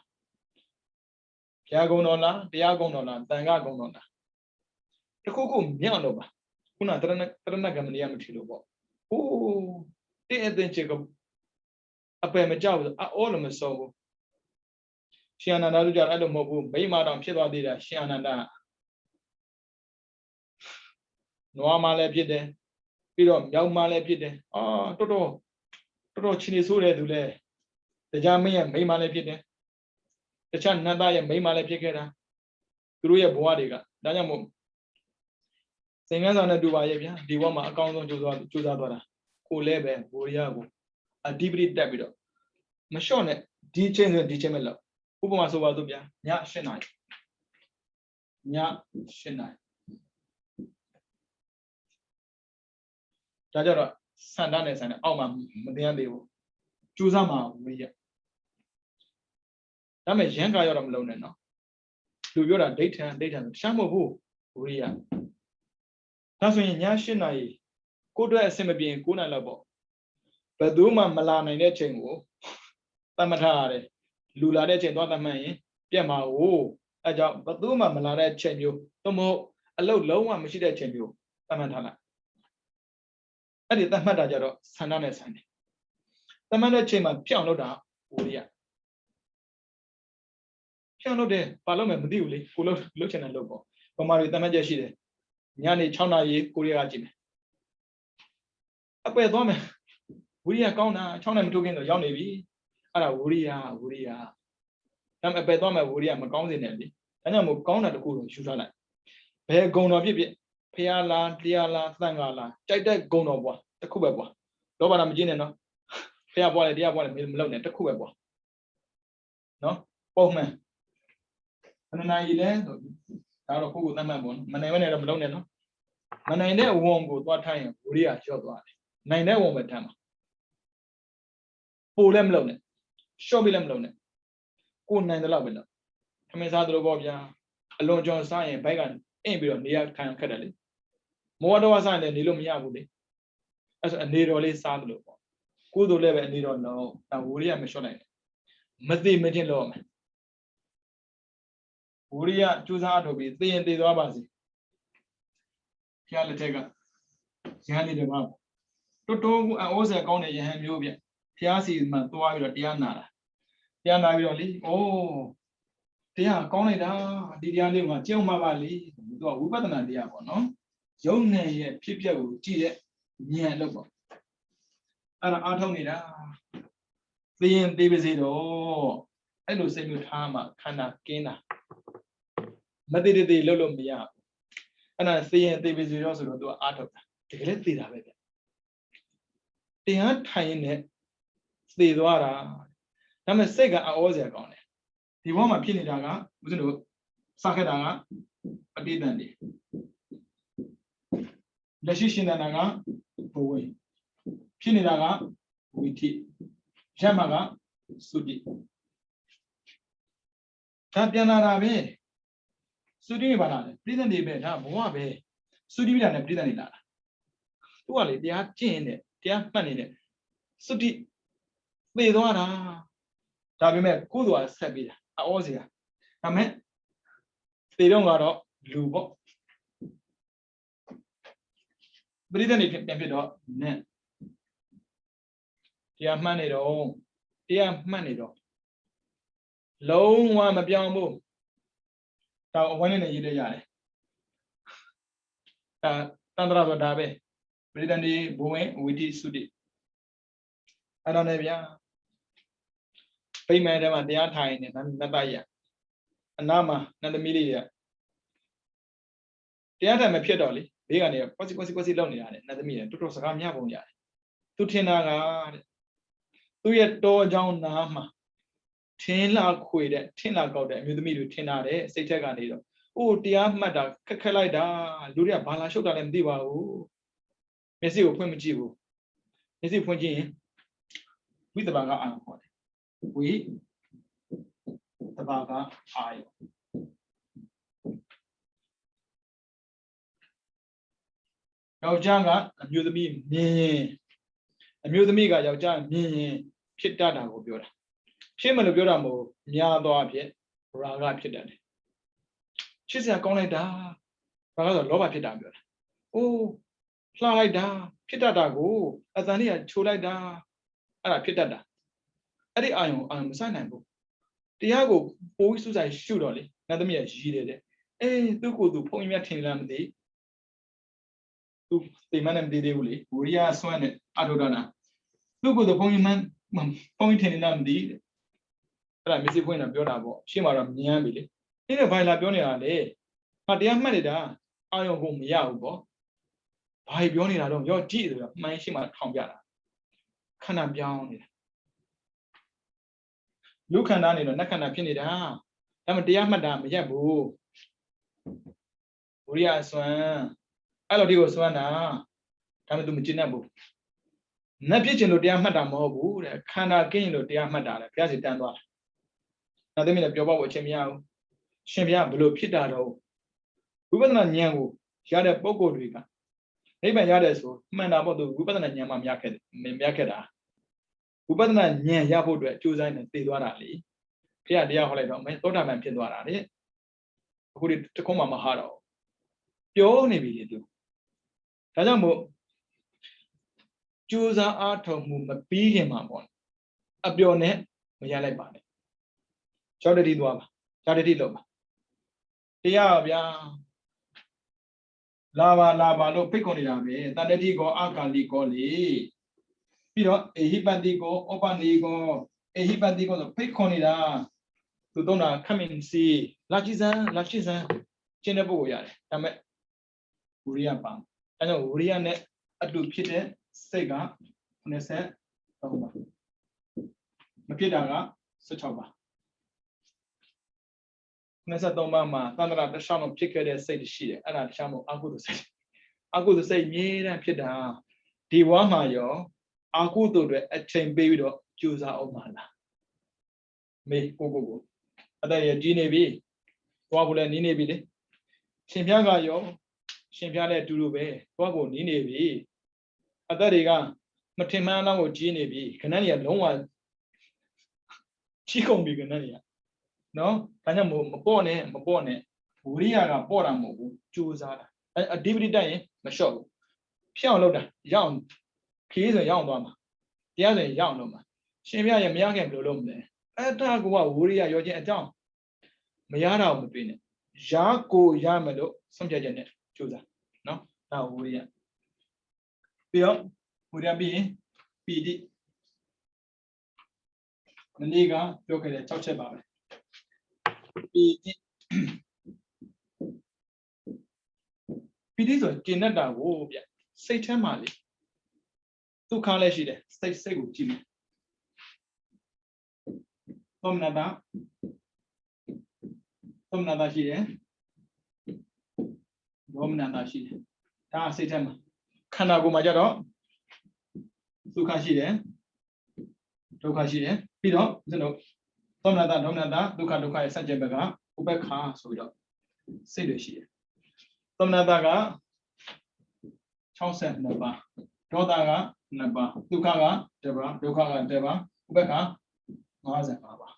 Piagonola, Piagonola, Tangagonola. The Kuku, Mianova. Una Tranagamalia Machilo. Oh, they then check up a payment all of my soul. Shiana Naruja Adamobu, Baymadam Shiva Dida, Shiana. No male pide, Pido, young male pide. Ah, Toto Chinisure Dule. The Jammy and Baymale pide. The Chan Nada and Baymale Picera. Gruya Boadiga, Dayamo. Singers on a Duaya, Diwama account on Juzadora, Kulebe, Buriago, a deeply debido. Machone, D-chain and D-chamelo. Upumasova Dubia, Nya Shenai. Nya Shenai. Tajara, Sandanes and Alma, Madiandevo. Juzama, we. That means Yanka Yoram Lone now. Do you have data, Shamo who? We are. That's when Yashinai. Go to a cemetery in Kuna Labo. But Duma Malana in Echengo. Tamatare. Lula de Chendota, Piama, oh, a job, but Duma Malare Chenyo, no more, a low one machine Chenyo, Tamatana. I did that matter, Sanane Sani. The man that came at piano down, Uria. Piano de Paloma Muduli, who looked in a logo. Pomari Tamajashi, Yanni Chana Ye, Korea Jim. Up where Dome, we are gone, Chana took the young navy. Ara Uria. I'm a bedoma, Uria, Magonzi, and I'm gone at the cool Shuzala. Pay gone of you, Piala, Diala, Thangala, Jada Gono, the Kubaba. Nobody Magina, Pia boy, dear one, Milone, the Kubaba. No, both men. And I land out of who the man, Manana Malone. Manana won't go what time, Uria, Jodwa. Nine won't time. Pull them lone. Show me them lone. Good night, the love. Come inside the Bobia, alone John Sign, Bagan, ain't be on the air kind of cuddly. More than was I than Ilumia would. As a nearly sound look. Good to live and need on no, and Uria Michonne. Mati Majin Lom. Uria choose out to be 3 and the Abasi. Kialitega. Kiali the Mab. Toto, I was a corner in Hamubia. Piasi is my 2 hour Diana. Diana really, oh. They are calling down the Diana, Joe Mavali, do a woman and the other, no? Young name, people, Gia, near logo. And I told me that. Seeing David, oh, I don't say you Tama, Kana, Kena. But they did the Lolo Mia. And I see David also do art of that. They are tying it. Stay Dwara. I'm a Sega, I was a gone. The woman Pinidaga, was no Sakadaga, a didn't. The Shishinanaga, away. Pinidaga, witty. Jamaga, Sudi. Tatiana Rabe. Sudi Banana, didn't they bet up Wabe? Sudi and didn't it. Well, they are chained it, they are money it. Sudi. They don't have met good was happy. I was here. I mean, they don't got Lubo. But isn't it a bit of net? They have money though. They have money though. Long one a piano. Now, one in a year. Tandra Dabe. ပရိသန္တိဘုံဝင်ဝိတိစုတိအဲ့တော့လည်းဗျာပိမဲတဲ့မှာတရားထိုင်နေနတ်တရအနာမှာနတ်သမီးလေးရတရားထိုင်မဖြစ်တော့လေဘေးကနေကွက်စီလောက်နေတာတဲ့နတ်သမီးရတော်တော်စကားမြပုံရတယ်သူထင်တာကတဲ့သူရဲ့တောအကြောင်းနားမှာထင်းလာခွေတဲ့ထင်းလာကောက်တဲ့အမျိုးသမီးတွေထင်တာတဲ့စိတ်ထက်ကနေတော့အိုးတရားမှတ်တာခက်လိုက်တာလူတွေကဘာလာရှုပ်တာလည်းမသိပါဘူးမျက်စိကိုဖွင့်မကြည့်ဘူးမျက်စိဖွင့်ကြည့်ရင်ဝိတဘာကအာရုံခေါ်တယ်ဝိတဘာကအာရုံယောက်ျားကအမျိုးသမီးမြင်ရင်အမျိုးသမီးကယောက်ျားမြင်ရင်ဖြစ်တတ်တာကိုပြောတာဖြစ်မလို့ပြောတာမဟုတ်များသောအဖြစ်ရာဂဖြစ်တတ်တယ်ချစ်စရာကောင်းလိုက်တာဘာလို့ဆိုလောဘဖြစ်တာပြောတာအိုးလှလိုက်တာဖြစ်တတ်တာကိုအတန်လေးကချိုးလိုက်တာအဲ့ဒါဖြစ်တတ်တာအဲ့ဒီအာယုံမဆိုင်နိုင်ဘူးတရားကိုပိုးပြီးစူးစိုက်ရှုတော့လေနတ်သမီးကရည်တယ်တဲ့အေးသူ့ကိုယ်သူဖုံးမြတ်ထင်လားမသိသူတိမ်မနဲ့မတည်သေးဘူးလေဝိရိယဆွမ်းနဲ့အထုဒ္ဒနာသူ့ကိုယ်သူဖုံးမြတ်ထင်လားမသိတဲ့အဲ့ဒါမျက်စိဖွင့်တာပြောတာပေါ့ရှင်းမှာတော့မြင်ရပြီလေအဲ့ဒါဘိုင်လာပြောနေတာလေငါတရားမှတ်နေတာအာယုံကိုမရဘူးပေါ့ဘာပြောနေတာတော့ရောကြည့်ဆိုတော့မှန်ရှင်းမှာထောင်ပြတာခန္ဓာပြောင်းနေတာလူခန္ဓာနေတော့နတ်ခန္ဓာဖြစ်နေတာဒါမှတရားမှတ်တာမရက်ဘူးဝိရိယဆွမ်းအဲ့လိုဒီကိုဆွမ်းတာဒါမှသူမကျင့်တတ်ဘူးနတ်ဖြစ်ခြင်းလို့တရားမှတ်တာမဟုတ်ဘူးတဲ့ခန္ဓာကင်းရင်လို့တရားမှတ်တာလေဘုရားစီတန်းသွားတာနောက်သမီးလည်းပြောပေါ့အချင်းမရဘူးရှင်ဘုရားဘယ်လိုဖြစ်တာတော့ဝိပဿနာဉာဏ်ကိုရတဲ့ပုဂ္ဂိုလ်တွေကနိဗ္ဗာန်ရတယ်ဆိုမှန်တာပေါ့သူဝိပဿနာဉာဏ်မှမရခဲ့တာဝိပဿနာဉာဏ်ရဖို့အတွက်ကြိုးစားနေသိသွားတာလေဘုရားတရားဟောလိုက်တော့မင်းသောတာပန်ဖြစ်သွားတာလေအခုဒီတခုမှမဟာတော့ပြောနေပြီလေသူဒါကြောင့်မို့ကြိုးစားအားထုတ်မှုမပြီးခင်မှာပေါ့အပျော်နဲ့မရလိုက်ပါနဲ့၆တတိသွားပါ၆တတိလောက်ပါတရားဗျာလာပါလို့ဖိတ်ခေါ်နေတာပဲတတတိကောအာကာလိကောလေပြီးတော့အေဟိပတိကောဩပနိကောအေဟိပတိကောဆိုဖိတ်ခေါ်နေတာသူသုံးတာခမင်စီလာကြည့်စမ်းကျင့်တဲ့ပုဂ္ဂိုလ်ရတယ်ဒါပေမဲ့ဝိရိယပါအဲကြောင့်ဝိရိယနဲ့အတူဖြစ်တဲ့စိတ်က93ပါမဖြစ်တာက16ပါ93ပါမှာသန္တရာတခြားမဖြစ်ခဲ့တဲ့စိတ်ရှိတယ်အဲ့ဒါတခြားမဟုတ်အကုသိုလ်စိတ်မြဲတမ်းဖြစ်တာဒီဘဝမှာရောအကုသိုလ်တွေအချိန်ပေးပြီးတော့ကြိုးစားအောင်ပါလားမေကိုအသက်ရကြီးနေပြီသွားဖို့လည်းနီးနေပြီလေရှင်ဖျားကရောရှင်ဖျားလည်းအတူတူပဲသွားဖို့နီးနေပြီအသက်တွေကမထင်မှန်းတော့ကိုကြီးနေပြီခဏကြီးကလုံးဝကြီးကုန်ပြီခဏကြီးကနော်ဒါကြောင့်မပေါ့နဲ့ဝိရိယကပေါ့တာမဟုတ်ဘူးကြိုးစားတာအဓိပတိတက်ရင်မလျှော့ဘူးဖြစ်အောင်လုပ်တာရအောင်ခီးဆိုရအောင်သွားမှာတရားဆိုရအောင်လုပ်မှာရှင်ဖျားရမရခင်ဘယ်လိုလုပ်မလဲအဲ့ဒါကဝိရိယရောခြင်းအကြောင်းမရတာကိုမတွေ့နဲ့ရကိုရမယ်လို့ဆုံးဖြတ်ချက်နဲ့ကြိုးစားနော်ဒါဝိရိယပြီးတော့ဝိရိယပြီးရင်ပီတိမနေ့ကပြောခဲ့တဲ့6ချက်ပါပဲပီတိဆိုကျင့်တတ်တာကိုဗျစိတ်ထဲမှာလေဒုက္ခလည်းရှိတယ်စိတ်ကိုကြည့်မယ်သောမနတာရှိတယ်ဒေါမနတာရှိတယ်ဒါစိတ်ထဲမှာခန္ဓာကိုယ်မှာကြတော့ဒုက္ခရှိတယ်ဒုက္ခရှိတယ်ပြီးတော့ကျွန်တော်သောမနတာဒေါမနတာဒုက္ခရဲ့စัจ jẹ ဘက်ကဥပ္ပခါဆိုပြီးတော့စိတ်တွေရှိတယ်သောမနတာက62ပါးဒေါသက2ပါးဒုက္ခက1ပါးဒုက္ခက1ပါးဥပ္ပခါ55ပါး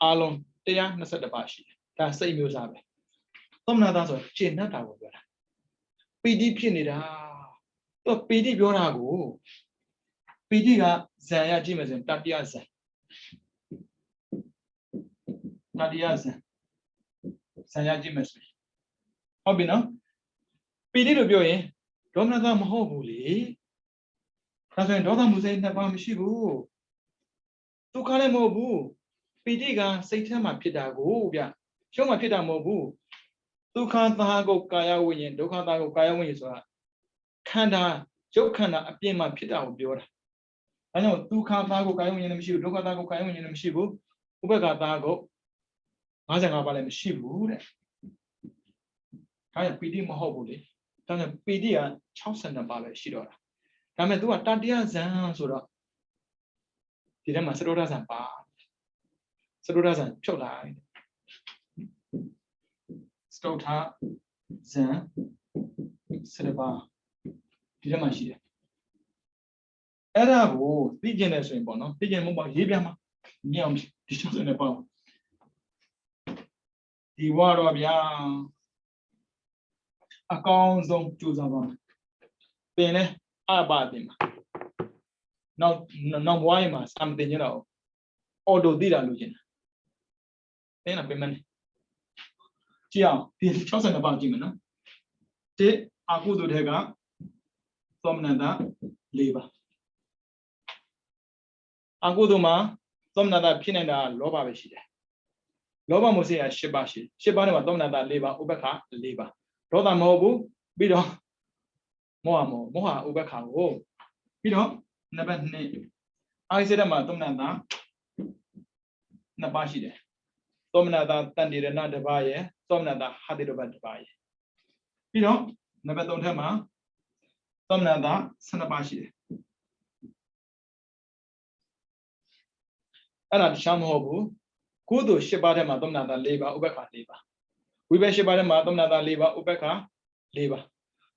အားလုံး121ပါးရှိတယ်ဒါစိတ်မျိုးစားပဲသောမနတာဆိုရှင်းတတ်တာကိုပြောတာပီတိဖြစ်နေတာသူပီတိပြောတာကိုပီတိကဇံရကြည့်မယ်ဆိုရင်တတိယဇံဇံရကြည့်မယ်ဆိုရင်ဟုတ်ပြီနော်ပီတိလို့ပြောရင် ဒေါမနတာမဟုတ်ဘူးလေဒါဆိုရင်ဒေါသမူစိတ်နှစ်ပါးမရှိဘူးဒုက္ခလည်းမဟုတ်ဘူးပီတိကစိတ်ထဲမှာဖြစ်တာကိုဗျရှုံးမှာဖြစ်တာမဟုတ်ဘူးဒုက္ခသာကိုကာယဝိညာဉ်ဒုက္ခသာကိုကာယဝိညာဉ်ဆိုတာခန္ဓာရုပ်ခန္ဓာအပြင်မှာဖြစ်တာကိုပြောတာအဲကြောင့်ဒုက္ခသာကိုကာယဝိညာဉ်လည်းမရှိဘူးဒုက္ခသာကိုကာယဝိညာဉ်လည်းမရှိဘူးဥပ္ပခသာကို55ပါးလည်းမရှိဘူးတဲ့ဒါကြောင့်ပီတိမဟုတ်ဘူးလေဒါကြောင့်ပီတိက62ပါးပဲရှိတော့တာဒါပေမဲ့ तू ကတတ္တယဇံဆိုတော့ဒီထဲမှာစတုဒ္ဒဇံပါစတုဒ္ဒဇံဖြုတ်လိုက်စတုဒ္ဓဇံ7ပါးဒီထဲမှာရှိတယ်အဲ့ဒါကိုသိကျင်တယ်ဆိုရင်ပေါ့နော်သိကျင်မှုပေါ့ရေးပြမှာမြင်အောင်ဒီ60ပါးဒီဝါတော့ဗျာအကောင်းဆုံးကြိုးစားပါမယ်ပင်လဲအပါတင်မှာနောက်ဘွားရင်မှာစာမတင်ကြတော့အော်တိုသိတာလို့ကျင်တာတင်းလာပင်မနေကြည့်အောင်ဒီ62ပါးကြည့်မယ်နော်ဒီအကုသိုလ်တွေကသောမနတာ4ပါးအကုသိုလ်မှာသောမနတာဖြစ်နေတာလောဘပဲရှိတယ်လောဘမို့စေရ10ပါးရှိ10ပါးနဲ့မှာသောမနတာ4ပါးဥပ္ပခ4ပါးဒေါသမဟုတ်ဘူးပြီးတော့မောဟဥပ္ပခကိုပြီးတော့နံပါတ်2အာယစေတမှာသောမနတာ2ပါးရှိတယ်သောမနတာတန်တိရဏတစ်ပါးရယ်သောမနတာဟာတိရပတ်တစ်ပါးရယ်ပြီးတော့နံပါတ်3ထက်မှာသောမနတာ12ပါးရှိတယ်အဲ့ဒါတခြားမဟုတ်ဘူးကုသိုလ်10ပါးထဲမှာသောမနတာ4ပါးဥပ္ပခ4ပါးဝိဘက်10ပါးထဲမှာသောမနတာ4ပါးဥပ္ပခ4ပါး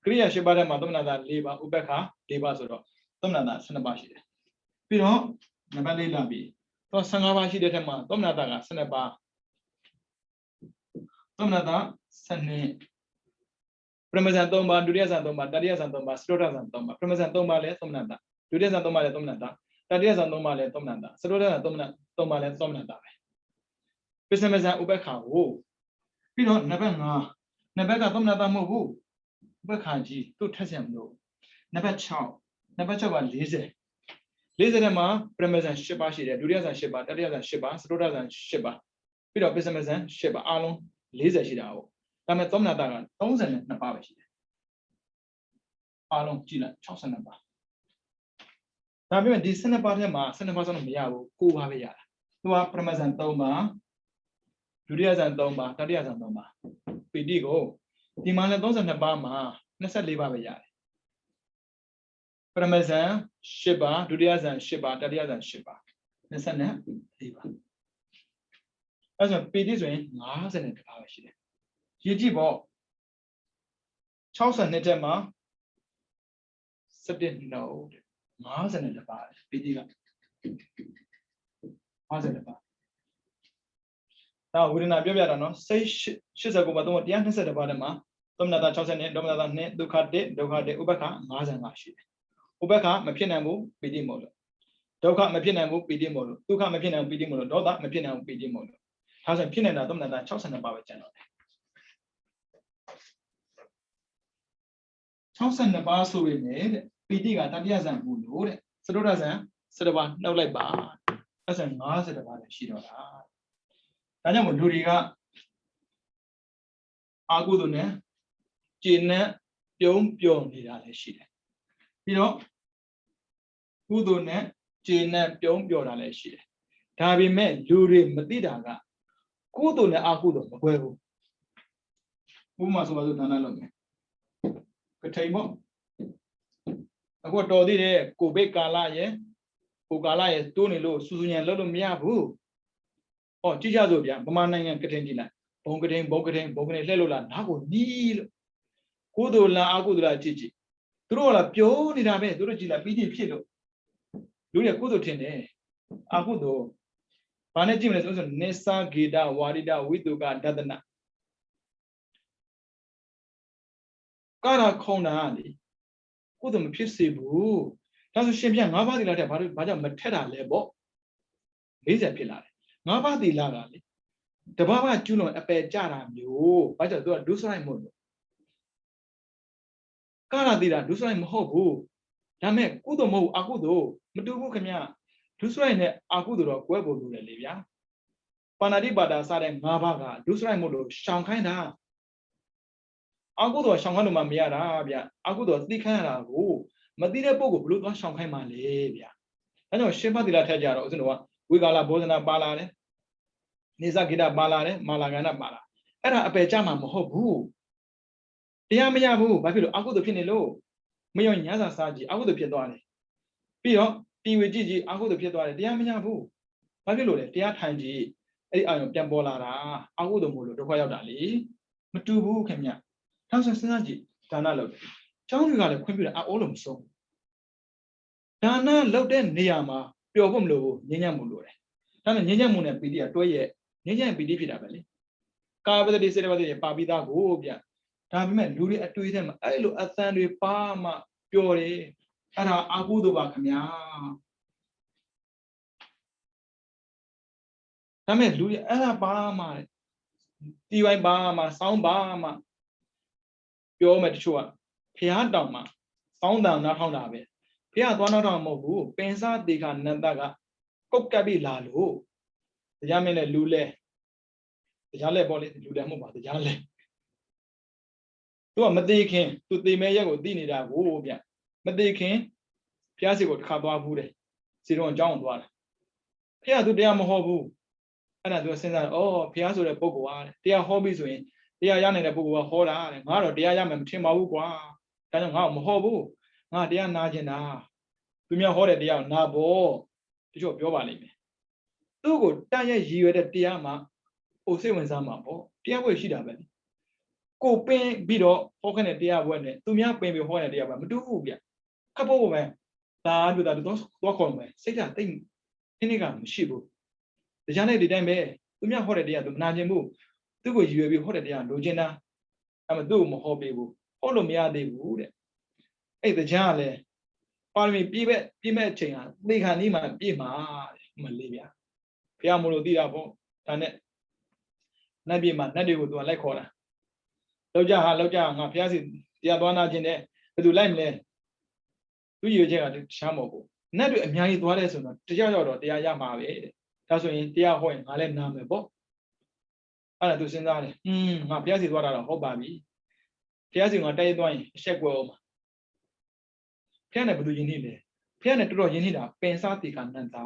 ကရိယာ10ပါးထဲမှာသောမနတာ4ပါးဥပ္ပခ4ပါးဆိုတော့သောမနတာ12ပါးရှိတယ်ပြီးတော့နံပါတ်4လာပြီသော15ပါးရှိတဲ့ထက်မှာသောမနတာက12ပါးသောမနတာ12ပရမဇန်3ပါးဒုတိယဇန်3ပါးတတိယဇန်3ပါးစတုတ္ထဇန်3ပါးပရမဇန်3ပါးလည်းသောမနတာဒုတိယဇန်3ပါးလည်းသောမနတာတတိယဇန်3ပါးလည်းသောမနတာစတုတ္ထဇန်3ပါးလည်းသောမနတာပဲပစ္စမဇန်ဥပ္ပခကိုပြီးတော့နံပါတ်5နံပါတ်ကသောမနတာမဟုတ်ဘူးဥပ္ပခကြီးတို့ထက်ဆံမလို့နံပါတ်6နံပါတ်6က40ထဲမှာပရမဇန်10ပါးရှိတယ်ဒုတိယဇန်10ပါးတတိယဇန်10ပါးစတုတ္ထဇန်10ပါးပြီးတော့ပစ္စမဇန်10ပါးအားလုံး40ရှိတာဟုတ်ဒါပေမဲ့သောမနတာက32ပါးပဲရှိတယ်အားလုံးကြည့်လိုက်62ပါးဒါပေမဲ့ဒီ12ပါးထဲမှာ12ပါးစလုံးမရဘူး9ပါးပဲရတာသူကပရမဇန်3ပါးဒုတိယဇန်3ပါးတတိယဇန်3ပါးပီတိကိုဒီမှာလည်း32ပါးမှာ24ပါးပဲရတယ်ပရမဇန်10ပါးဒုတိယဇန်10ပါးတတိယဇန်10ပါး24ပါးအဲ့ဆိုပီတိဆိုရင်52ပါးပဲရှိတယ်ရေးကြည့်ပေါ့62တက်မှာ17နှုတ်52ပါးပီတိက52ပါးဒါဝေဒနာပြောပြတာနော်စိတ်89ပါးတော့120ပါးထဲမှာသောမနတာ60နဲ့ဒေါမနတာ2ဒုက္ခ1ဒုက္ခ1ဥပ္ပခ55ရှိတယ်ဥပ္ပခမဖြစ်နိုင်ဘူးပီတိမို့လို့ဒုက္ခမဖြစ်နိုင်ဘူးပီတိမို့လို့ဒုက္ခမဖြစ်နိုင်ဘူးပီတိမို့လို့ဒေါသမဖြစ်နိုင်ဘူးပီတိမို့လို့ဒါဆိုရင်ဖြစ်နေတာသောမနတာ62ပါးပဲကျန်တော့တယ်62ပါးဆိုပေမဲ့တဲ့ပီတိကတတိယဇန်ဘူးလို့တဲ့စတုတ္ထဇန်7ပါးနှုတ်လိုက်ပါအဲ့ဆို50ပါးလည်းရှိတော့တာဒါကြောင့်မို့လူတွေကအာကုသိုလ်နဲ့ကျေနပ်ပြုံးပျော်နေတာလည်းရှိတယ်ပြီးတော့ကုသိုလ်နဲ့ကျေနပ်ပြုံးပျော်တာလည်းရှိတယ်ဒါပေမဲ့လူတွေမသိတာကကုသိုလ်နဲ့အာကုသိုလ်မကွဲဘူးဥပမာဆိုပါစို့နားလုံးမယ်ကထိန်ပေါ့အခုတော်သေးတယ်ကိုဗစ်ကာလရဲ့ကိုကာလရဲ့တိုးနေလို့စူစူညံလုပ်လို့မရဘူးဟောကြည့်ကြစို့ဗျာဗမာနိုင်ငံကထိန်ကြည့်လိုက်ဘုံကထိန်လှည့်လို့လားနားကိုနီးလို့ကုသိုလ်လားအာကုသိုလ်လားကြည့်သူတို့ကလားပြောနေတာပဲသူတို့ကြည့်လိုက်ပြီးဖြစ်လို့လူတွေကုသိုလ်ထင်တယ်အာကုသိုလ်ဘာနဲ့ကြည့်မလဲဆိုတော့နေစာဂေဒဝါရိဒဝိတုကဒသနကာရခုံတာလေကုသိုလ်မဖြစ်စေဘူးဒါဆိုရှင်ပြန်5ပါးသီလတဲ့ဘာကြောင့်မထက်တာလဲပေါ့40ဖြစ်လာတယ်5ပါးသီလကလေတဘာဝကျွလွန်အပယ်ကြတာမျိုးဘာကြောင့်သူကဒုစရိုက်မို့လို့ ကာလာတိတာဒုစရိုက်မဟုတ်ဘူးဒါမဲ့ကုသိုလ်မဟုတ်အကုသိုလ်မတူဘူးခင်ဗျဒုစရိုက်နဲ့အကုသိုလ်တော့ကွဲပေါ်လို့လေဗျာပါဏာတိပါဒစတဲ့၅ပါးကဒုစရိုက်မို့လို့ရှောင်ခိုင်းတာအကုသိုလ်ရှောင်ခိုင်းလို့မှမရတာဗျအကုသိုလ်သိခိုင်းရတာကိုမသိတဲ့ပုဂ္ဂိုလ်ဘလို့သွားရှောင်ခိုင်းမှလဲဗျအဲကြောင့်ရှင်ဖတ်တိလာထက်ကြတော့ဦးဇင်းတို့ကဝိကာလဘောဇနာပါလာတယ်နေဇဂိတပါလာတယ်မာလာကဏပါလာအဲ့ဒါအပယ်ကြမှာမဟုတ်ဘူးတရားမရဘူးဘာဖြစ်လို့အကုသိုလ်ဖြစ်နေလို့မယောညစာစားကြည့်အကုသိုလ်ဖြစ်သွားတယ်ပြီးတော့တီဝေကြည့်ကြည့်အကုသိုလ်ဖြစ်သွားတယ်တရားမရဘူးဘာဖြစ်လို့လဲတရားထိုင်ကြည့်အဲ့ဒီအာရုံပြန်ပေါ်လာတာအကုသိုလ်မို့လို့ဒုက္ခရောက်တာလေမတူဘူးခင်ဗျထောက်ဆစဉ်းစားကြည့်ဒါနလုပ်တယ်ကျောင်းတွေကလည်းခွင့်ပြုတာအောလို့မဆုံးဒါနလုပ်တဲ့နေရာမှာပျော်ဖို့မလိုဘူးငြိမ်းချမ်းမှုလိုတယ်ဒါနဲ့ငြိမ်းချမ်းမှုနဲ့ပီတိကတွဲရဲ့ငြိမ်းချမ်းပီတိဖြစ်တာပဲလေကာပတ္တိစေတပတ္တိပါပိသားကိုဗျဒါပေမဲ့လူတွေအတွေ့အထဲမှာအဲ့လိုအသံတွေပါမှပျော်တယ်အဲ့ဒါအကုသိုလ်ပါခင်ဗျာဒါမဲ့လူတွေအဲ့ဒါပါမှတီဝိုင်းပါမှစောင်းပါမှပြောမယ်တချို့ကဖျားတောင်မှစောင်းတန်နားထောင်တာပဲဖျားသွားနားထောင်မဟုတ်ဘူးပင်စားတေခာနန္တကကုတ်ကပ်ပြီးလာလို့တရားမင်းနဲ့လူလဲတရားလဲပေါ့လေလူလဲမဟုတ်ပါတရားလဲသူကမသေးခင်သူသေမဲ့ရက်ကိုသိနေတာကိုဗျမသေးခင်ဖျားစီကိုတစ်ခါသွားဘူးတယ်စီတော့အကြောင်းသွားတယ်ဖျားသူတရားမဟုတ်ဘူးအဲ့ဒါသူစဉ်းစားဩဖျားဆိုတဲ့ပုဂ္ဂိုလ်ကတရားဟောပြီးဆိုရင်တရားရနိုင်တဲ့ပုဂ္ဂိုလ်ကဟောတာတဲ့ငါတော့တရားရမယ်မထင်ပါဘူးကွာဒါကြောင့်ငါ့ကိုမဟောဘူးငါတရားနာကျင်တာသူများဟောတဲ့တရားကိုနာဖို့တချို့ပြောပါလိမ့်မယ်သူ့ကိုတန်ရဲ့ရည်ရွယ်တဲ့တရားမှာအိုစိတ်ဝင်စားမှာပေါ့တရားပွဲရှိတာပဲကိုပင်ပြီးတော့ဟောခဲ့တဲ့တရားပွဲနဲ့သူများပင်ပြီးဟောတဲ့တရားပွဲမတူဘူးဗျခပ်ဖို့ပဲဒါကြိုတာတော့ခေါ်မယ်စိတ်ဓာတ်တိတ်ခင်းနေကမရှိဘူးတရားနဲ့ဒီတိုင်းပဲသူများဟောတဲ့တရားသူမနာကျင်ဘူးသူ့ကိုရည်ရွယ်ပြီးဟောတဲ့တရားလိုချင်တာအဲ့မဲ့သူ့ကိုမဟောပေးဘူးဟောလို့မရသေးဘူးတဲ့အဲ့တရားကလည်းပါရမီပြည့်မဲ့အချိန်ဟာသေခါနီးမှပြည့်မှာတဲ့မလေးဗျာဘုရားမို့လို့သိတာပေါ့ဒါနဲ့နတ်ပြည်မှာနတ်တွေကိုသူကလိုက်ခေါ်တာလောက်ကြငါဘုရားစီတရားသွားနာခြင်းနဲ့ဘယ်သူလိုက်မလဲသူရည်ရွယ်ချက်ကတခြားမဟုတ်ဘူးနတ်တွေအများကြီးသွားတယ်ဆိုတော့တရားရောက်တော့တရားရမှာပဲတဲ့ဒါဆိုရင်တရားဟောရင်ငါလည်းနာမယ်ပေါ့အဲ့ဒါသူစဉ်းစားတယ်ငါဘုရားစီသွားတာတော့ဟုတ်ပါပြီဘုရားစီကတိုက်သွားရင်အဆက်ကွယ်အောင်မှာဘုရားနဲ့ဘယ်သူယဉ်နေလဲဘုရားနဲ့တော်တော်ယဉ်နေတာပင်စားတေကနန္တာ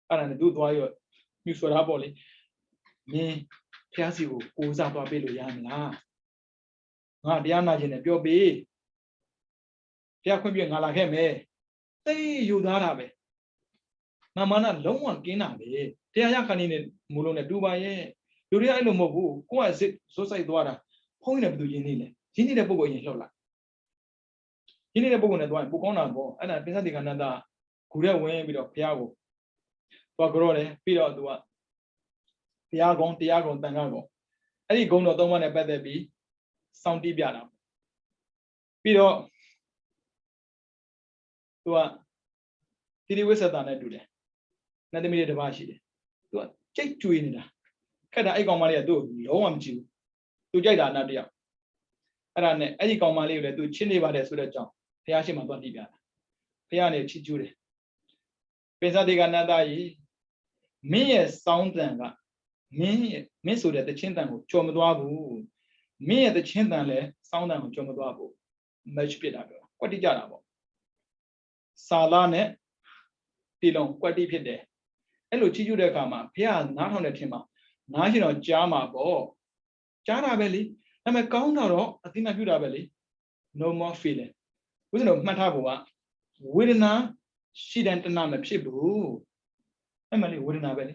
အဲ့ဒါနဲ့သူသွားရောမြူဆိုတာပေါ့လေမင်းဘုရားစီကိုကိုးစားသွားပေးလို့ရမလားငါတရားနာခြင်းနဲ့ပြောပေးဘုရားခွင့်ပြုငါလာခဲ့မယ်သိယူသားတာပဲမာနလုံးဝကင်းတာပဲတရားရခဏနဲ့မူလုံးနဲ့တူပါရဲ့လူတွေအဲ့လိုမဟုတ်ဘူးကိုကစစ်ဇွတ်ဆိုင်သွားတာဖုန်းနဲ့ဘယ်သူရင်းနေလဲရင်းနေတဲ့ပုံကိုရင်လှုပ်လိုက်ရင်းနေတဲ့ပုံကိုနဲ့သွားရင်ပိုကောင်းတာပေါ့အဲ့ဒါပင်စတိကနန္ဒဂူထဲဝင်ပြီးတော့ဘုရားကိုသွားကြောတယ်ပြီးတော့သူကဘုရားကုံတရားကုံတန်ခါကုံအဲ့ဒီဂုံတော်၃ပါးနဲ့ပတ်သက်ပြီးစောင့်တီးပြတာပြီးတော့သူကတိရိဝိသတာနဲ့တူတယ်နတ်သမီးတွေတစ်ပါးရှိတယ်သူကကြိတ်ကျွေးနေတာခက်တာအဲ့ကောင်မလေးကသူ့ကိုလုံးဝမကြည့်ဘူးသူကြိုက်တာအနာတယောက်အဲ့ဒါနဲ့အဲ့ဒီကောင်မလေးကိုလည်းသူချစ်နေပါတယ်ဆိုတဲ့အကြောင်းဘုရားရှိခိုးသွားတည်ပြတာဘုရားနဲ့ချစ်ကျူးတယ်ပင်စတိကနန္ဒကြီးမင်းရဲ့စောင်းတန်ကမင်းဆိုတဲ့တချင်းတန်ကိုကြော်မသွားဘူးမင်းရဲ့တချင်းတန်လည်းစောင်းတန်ကိုကြော်မသွားဘူး match ဖြစ်တာပြောကွက်တိကြတာပေါ့စာလာနဲ့တီလုံးကွက်တိဖြစ်တယ်အဲ့လိုချီးကျူးတဲ့အခါမှာဘုရားနားထောင်တဲ့ထင်မှာနားရှင်တော့ကြားမှာပေါ့ကြားတာပဲလေဒါပေမဲ့ကောင်းတော့အသိမှပြုတာပဲလေ no more feeling ဦးဇင်းတို့မှတ်ထားဖို့ကဝေဒနာရှိတဲ့တဏှာမဖြစ်ဘူးအဲ့မှလေဝေဒနာပဲလေ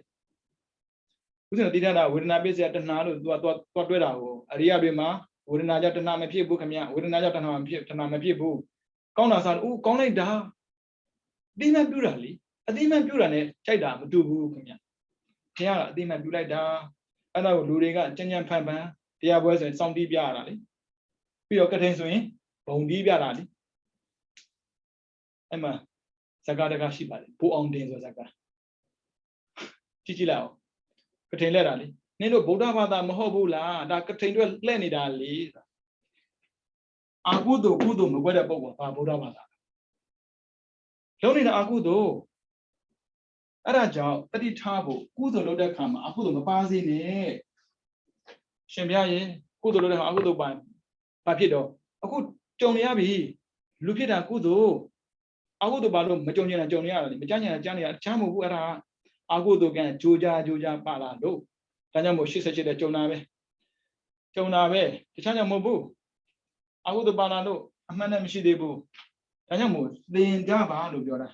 ဦးဇင်းတို့သိထားတာဝေဒနာပြည့်စရာတဏှာလို့သူကသွားတွဲတာကိုအရိယတွေမှာဝေဒနာကြောင့်တဏှာမဖြစ်ဘူးခင်ဗျဝေဒနာကြောင့်တဏှာမဖြစ်ဘူးကောင်းတာစားဦးကောင်းလိုက်တာအသိမှပြုတာလေအသိမှပြုတာနဲ့ကြိုက်တာမတူဘူးခင်ဗျဘုရားကအသိမှပြုလိုက်တာအဲ့ဒါကိုလူတွေကကြံ့ကြံ့ဖန်ဖန်တရားပွဲဆိုရင်စောင့်တီးပြရတာလေပြီးတော့ကထိန်ဆိုရင်ဘုံတီးပြတာလေအဲ့မှာဇကာတကရှိပါလေဘိုးအောင်တင်ဆိုဇကာကြည့်လိုက်အောင်ကထိန်လက်တာလေနင်တို့ဗုဒ္ဓဘာသာမဟုတ်ဘူးလားဒါကထိန်တွေလှည့်နေတာလေ အာကုသို့ကုသို့မကွက်တဲ့ပုဂ္ဂိုလ်ဘာဗုဒ္ဓဘာသာလုံးနေတာအာကုသို့အဲ့ဒါကြောင့်တတိထားဖို့ကုသိုလ်လုပ်တဲ့ခါမှာအာကုသို့မပါစေနဲ့ရှင်ပြရင်ကုသိုလ်လုပ်တဲ့ခါအာကုသို့ပါဘာဖြစ်တော့အခုကြုံရပြီလူဖြစ်တာကုသို့အာကုသို့ပါလို့မကြုံကျင်တာကြုံရတာလေမကြမ်းကျင်တာကြားနေရချမ်းမဟုတ်ဘူးအဲ့ဒါအာကုသို့ကကြိုးကြားပါလာလို့ဒါကြောင့်မို့88တဲ့ကြုံတာပဲတခြားကြောင့်မဟုတ်ဘူးအာကုသို့ပါလာလို့အမှန်နဲ့မရှိသေးဘူးဒါကြောင့်မို့သင်ကြပါလို့ပြောတာ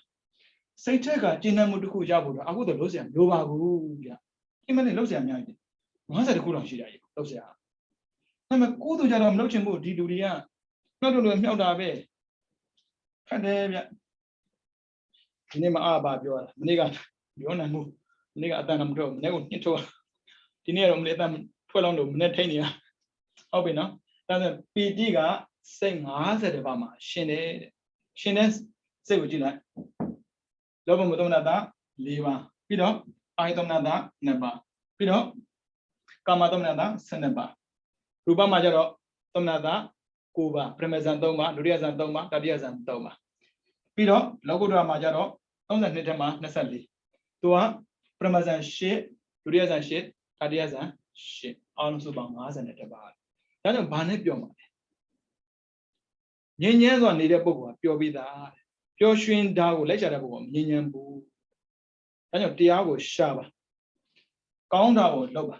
စိတ်ထက်ကကျဉ်းနှံမှုတစ်ခုရဖို့တော့အာကုသို့လုပ်เสียလိုပါဘူးဗျဒီမနေ့လုပ်เสียအများကြီး50တခုလောက်ရှိတာကြီးလုပ်เสียဒါပေမဲ့ကုသို့ကြတော့မလုပ်ချင်ဘူးဒီလူတွေကနှုတ်လို့မြောက်တာပဲခက်တယ်ဗျဒီနေ့မအားပါပြောတာမနေ့ကပြောနိုင်မှုမနေ့ကအတန်ကမထွက်ဘူးမနေ့ကညှစ်ထုတ်ဒီနေ့တော့မနေ့အတန်ထွက်လောက်လို့မနေ့ထိနေရဟုတ်ပြီနော်ဒါဆိုပီတိကစိတ်50ပါးမှာရှင်တယ်ရှင်တဲ့စိတ်ကိုကြည့်လိုက်လောဘမသမဏတာ4ပါးပြီးတော့အာယသမဏတာ2ပါးပြီးတော့ကာမသမဏတာ12ပါးရူပမှာကျတော့သမဏတာ9ပါးပရမဇန်3ပါးဒုတိယဇန်3ပါးတတိယဇန်3ပါးပြီးတော့လောကုတ္တရာမှာကျတော့32ထဲမှာ24သူကပရမဇန်8ဒုတိယဇန်8တတိယဇန်8အားလုံးစုပေါင်း52ပါးဒါကြောင့်ဘာနဲ့ပြောမှာလဲငြိမ်းချမ်းစွာနေတဲ့ပုဂ္ဂိုလ်ကပျော်ပြီးသားပျော်ရွှင်တာကိုလိုက်ရှာတဲ့ပုဂ္ဂိုလ်ကမငြိမ်းချမ်းဘူးဒါကြောင့်တရားကိုရှာပါကောင်းတာကိုလုပ်ပါ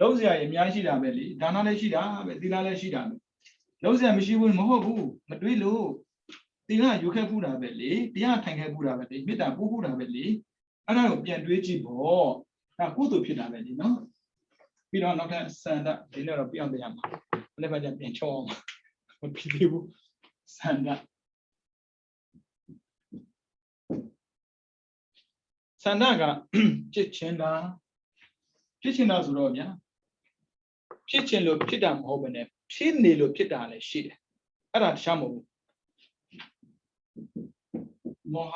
လုပ်စရာအများကြီးရှိတာပဲလေဒါနလည်းရှိတာပဲသီလလည်းရှိတာပဲလုပ်စရာမရှိဘူးမဟုတ်ဘူးမတွေးလို့သီလယူခဲ့ဖူးတာပဲလေတရားထိုင်ခဲ့ဖူးတာပဲလေမေတ္တာပို့ဖူးတာပဲလေအဲ့ဒါကိုပြန်တွေးကြည့်ပေါ့ဒါကုသိုလ်ဖြစ်တာပဲလေနော်ပြီးတော့နောက်ထပ်စန္ဒဒီနေ့တော့ပြောင်းပြရမှာဘယ်ဘက်ကျပြန်ချောအောင်မဖြစ်သေးဘူးစန္ဒကဖြစ်ချင်တာဆိုတော့ဗျာဖြစ်ချင်လို့ဖြစ်တာမဟုတ်ဘဲနဲ့ဖြစ်နေလို့ဖြစ်တာလည်းရှိတယ်အဲ့ဒါတခြားမဟုတ်ဘူးမောဟ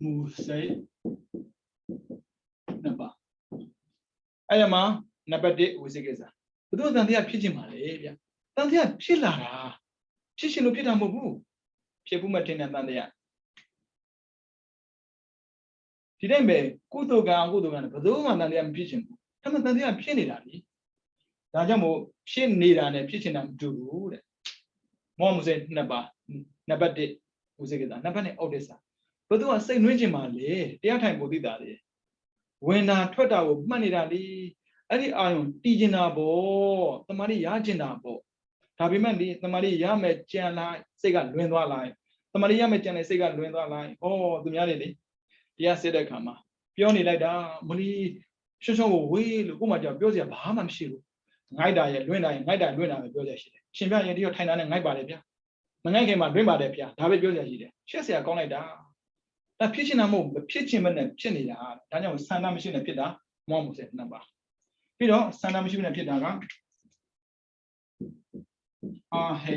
မူစိတ်နှစ်ပါးအဲ့မှာနံပါတ်1ဝိသေကိစ္စဘုသူတန်တရားဖြစ်ချင်ပါလေဗျာတန်တရားဖြစ်လာတာဖြစ်ချင်လို့ဖြစ်တာမဟုတ်ဘူးဖြစ်ဘူးမတင်တဲ့တန်တရားဒီတိုင်းပဲကုသိုလ်ကံအကုသိုလ်ကံဘယ်သူမှတန်တရားမဖြစ်ချင်ဘူးဒါမှတန်တရားဖြစ်နေတာလေဒါကြောင့်မို့ဖြစ်နေတာနဲ့ဖြစ်ချင်တာမတူဘူးတဲ့မောမစိတ်နှစ်ပါးနံပါတ်1ဝိသေကိစ္စနံပါတ်2ဩဒိစ္စဘယ်သူကစိတ်နှွှင်းချင်ပါလေတရားထိုင်ဖို့သိတာလေဝင်တာထွက်တာကိုမှတ်နေတာလေအဲ့ဒီအာယုံတည်ကျင်တာပေါ့တမာတိရကျင်တာပေါ့ဒါပေမဲ့ဒီတမာတိရမယ်ကြံလိုက်စိတ်ကလွင်သွားလိုက်တမာတိရမယ်ကြံလိုက်စိတ်ကလွင်သွားလိုက်ဩသူများတွေလေတရားစစ်တဲ့ခါမှာပြောနေလိုက်တာမလီရှုံရှုံကိုဝေးလို့ကို့မှာကြောက်ပြောစရာဘာမှမရှိဘူးငိုက်တာရဲ့လွင်တာရဲ့ငိုက်တာလွင်တာပဲပြောစရာရှိတယ်ရှင်ပြရင်ဒီတော့ထိုင်တာနဲ့ငိုက်ပါတယ်ဗျာမငိုက်ခင်မှာလွင်ပါတယ်ဗျာဒါပဲပြောစရာရှိတယ်ရှက်စရာကောင်းလိုက်တာဒါဖြစ်ချင်တာမဟုတ်ဘူးဖြစ်ချင်မဲ့နဲ့ဖြစ်နေတာဒါကြောင့်ဆန္ဒမရှိနဲ့ဖြစ်တာမောမှုစေနှစ်ပါးပြီးတော့ဆန္ဒမရှိနဲ့ဖြစ်တာကအာဟေ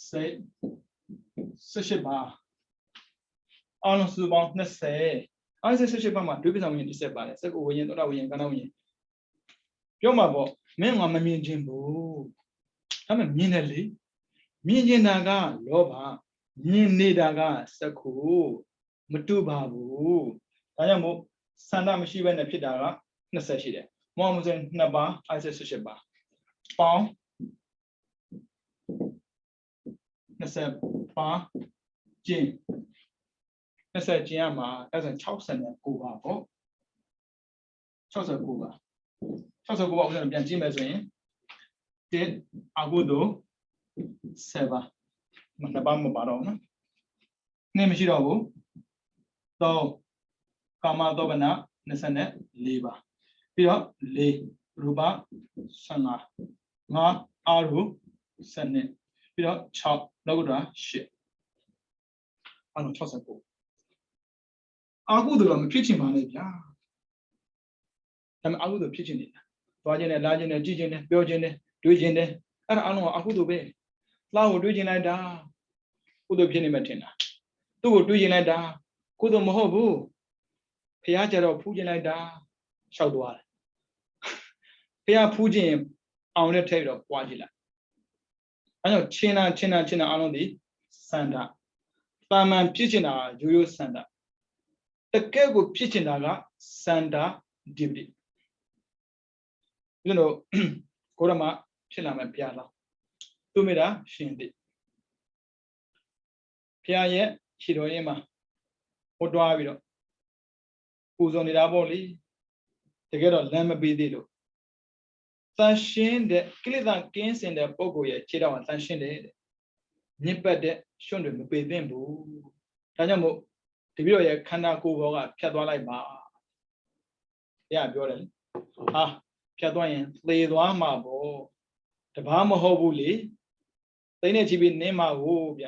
စေ18ပါးအားလုံးစုပေါင်း20အားလုံး18ပါးမှာဒုပိဆောင်ဝင်20ပါတယ်စကုဝိညာဉ်သောတာဝိညာဉ်ကဏ္ဍဝိညာဉ်ပြောမှာပေါ့မင်းကမမြင်ခြင်းဘူးဒါပေမဲ့မြင်တယ်လေမြင်ခြင်းတာကလောဘမြင်နေတာကစကုမတူပါဘူးဒါကြောင့်မို့ဆန္ဒမရှိဘဲနဲ့ဖြစ်တာက20ရှိတယ်မောမှုစဉ်2ပါး18ပါးပေါင်း20ပါးကျင့်20ကျင့်ရမှာအဲ့ဒါ69ပါပေါ့69ပါ69ပါဥစ္စာပြန်ကြည့်မယ်ဆိုရင်1အကုသိုလ်7ပါ2ပါမပါတော့နော်2မရှိတော့ဘူး3ကာမသောကနာ24ပါပြီးတော့4ရူပ15 5အာရု7ပြီးတော့6လောကုတ္တရာ8အဲ့တော့69အာဟုတို့တော့မဖြစ်ချင်ပါနဲ့ဗျာဒါပေမဲ့အာဟုတို့ဖြစ်ချင်နေတာသွားခြင်းနဲ့လာခြင်းနဲ့ကြည်ခြင်းနဲ့ပြောခြင်းနဲ့တွေးခြင်းနဲ့အဲ့ဒါအလုံးကအာဟုတို့ပဲလှကိုတွေးခြင်းလိုက်တာကုသိုလ်ဖြစ်နေမှထင်တာသူ့ကိုတွေးခြင်းလိုက်တာကုသိုလ်မဟုတ်ဘူးဖះကြတော့ဖူးခြင်းလိုက်တာလျှောက်သွားတယ်ဖះဖူးခြင်းအောင်နဲ့ထိတ်တော့ပွားကြည့်လိုက် အဲကြောင့်ချင်းနာအားလုံးဒီစန္ဒတာမန်ဖြစ်ချင်တာရိုးရိုးစန္ဒတကယ်ကိုဖြစ်ချင်တာကစန္ဒဒီပတိကျွန်တော်ကိုရမဖြစ်လာမယ်ဘုရားလားသူမေတာရှင်တိဘုရားရဲ့ခြေတော်ရင်မှာဟိုတွားပြီးတော့ပူဇော်နေတာပေါ့လေတကယ်တော့လမ်းမပေးသေးလို့တန်ရှင်းတဲ့ကိလေသာကင်းစင်တဲ့ပုဂ္ဂိုလ်ရဲ့ခြေတော်ကတန်ရှင်းတယ်ညစ်ပတ်တဲ့ရွှွန့်တွေမပေသင့်ဘူးဒါကြောင့်မို့တပည့်တော်ရဲ့ခန္ဓာကိုယ်ဘောကဖြတ်သွားလိုက်ပါဘုရားပြောတယ်ဟာဖြတ်သွားရင်သေသွားမှာပေါ့တပားမဟုတ်ဘူးလေသိနေချီပြီးနင်းမှာကိုဗျ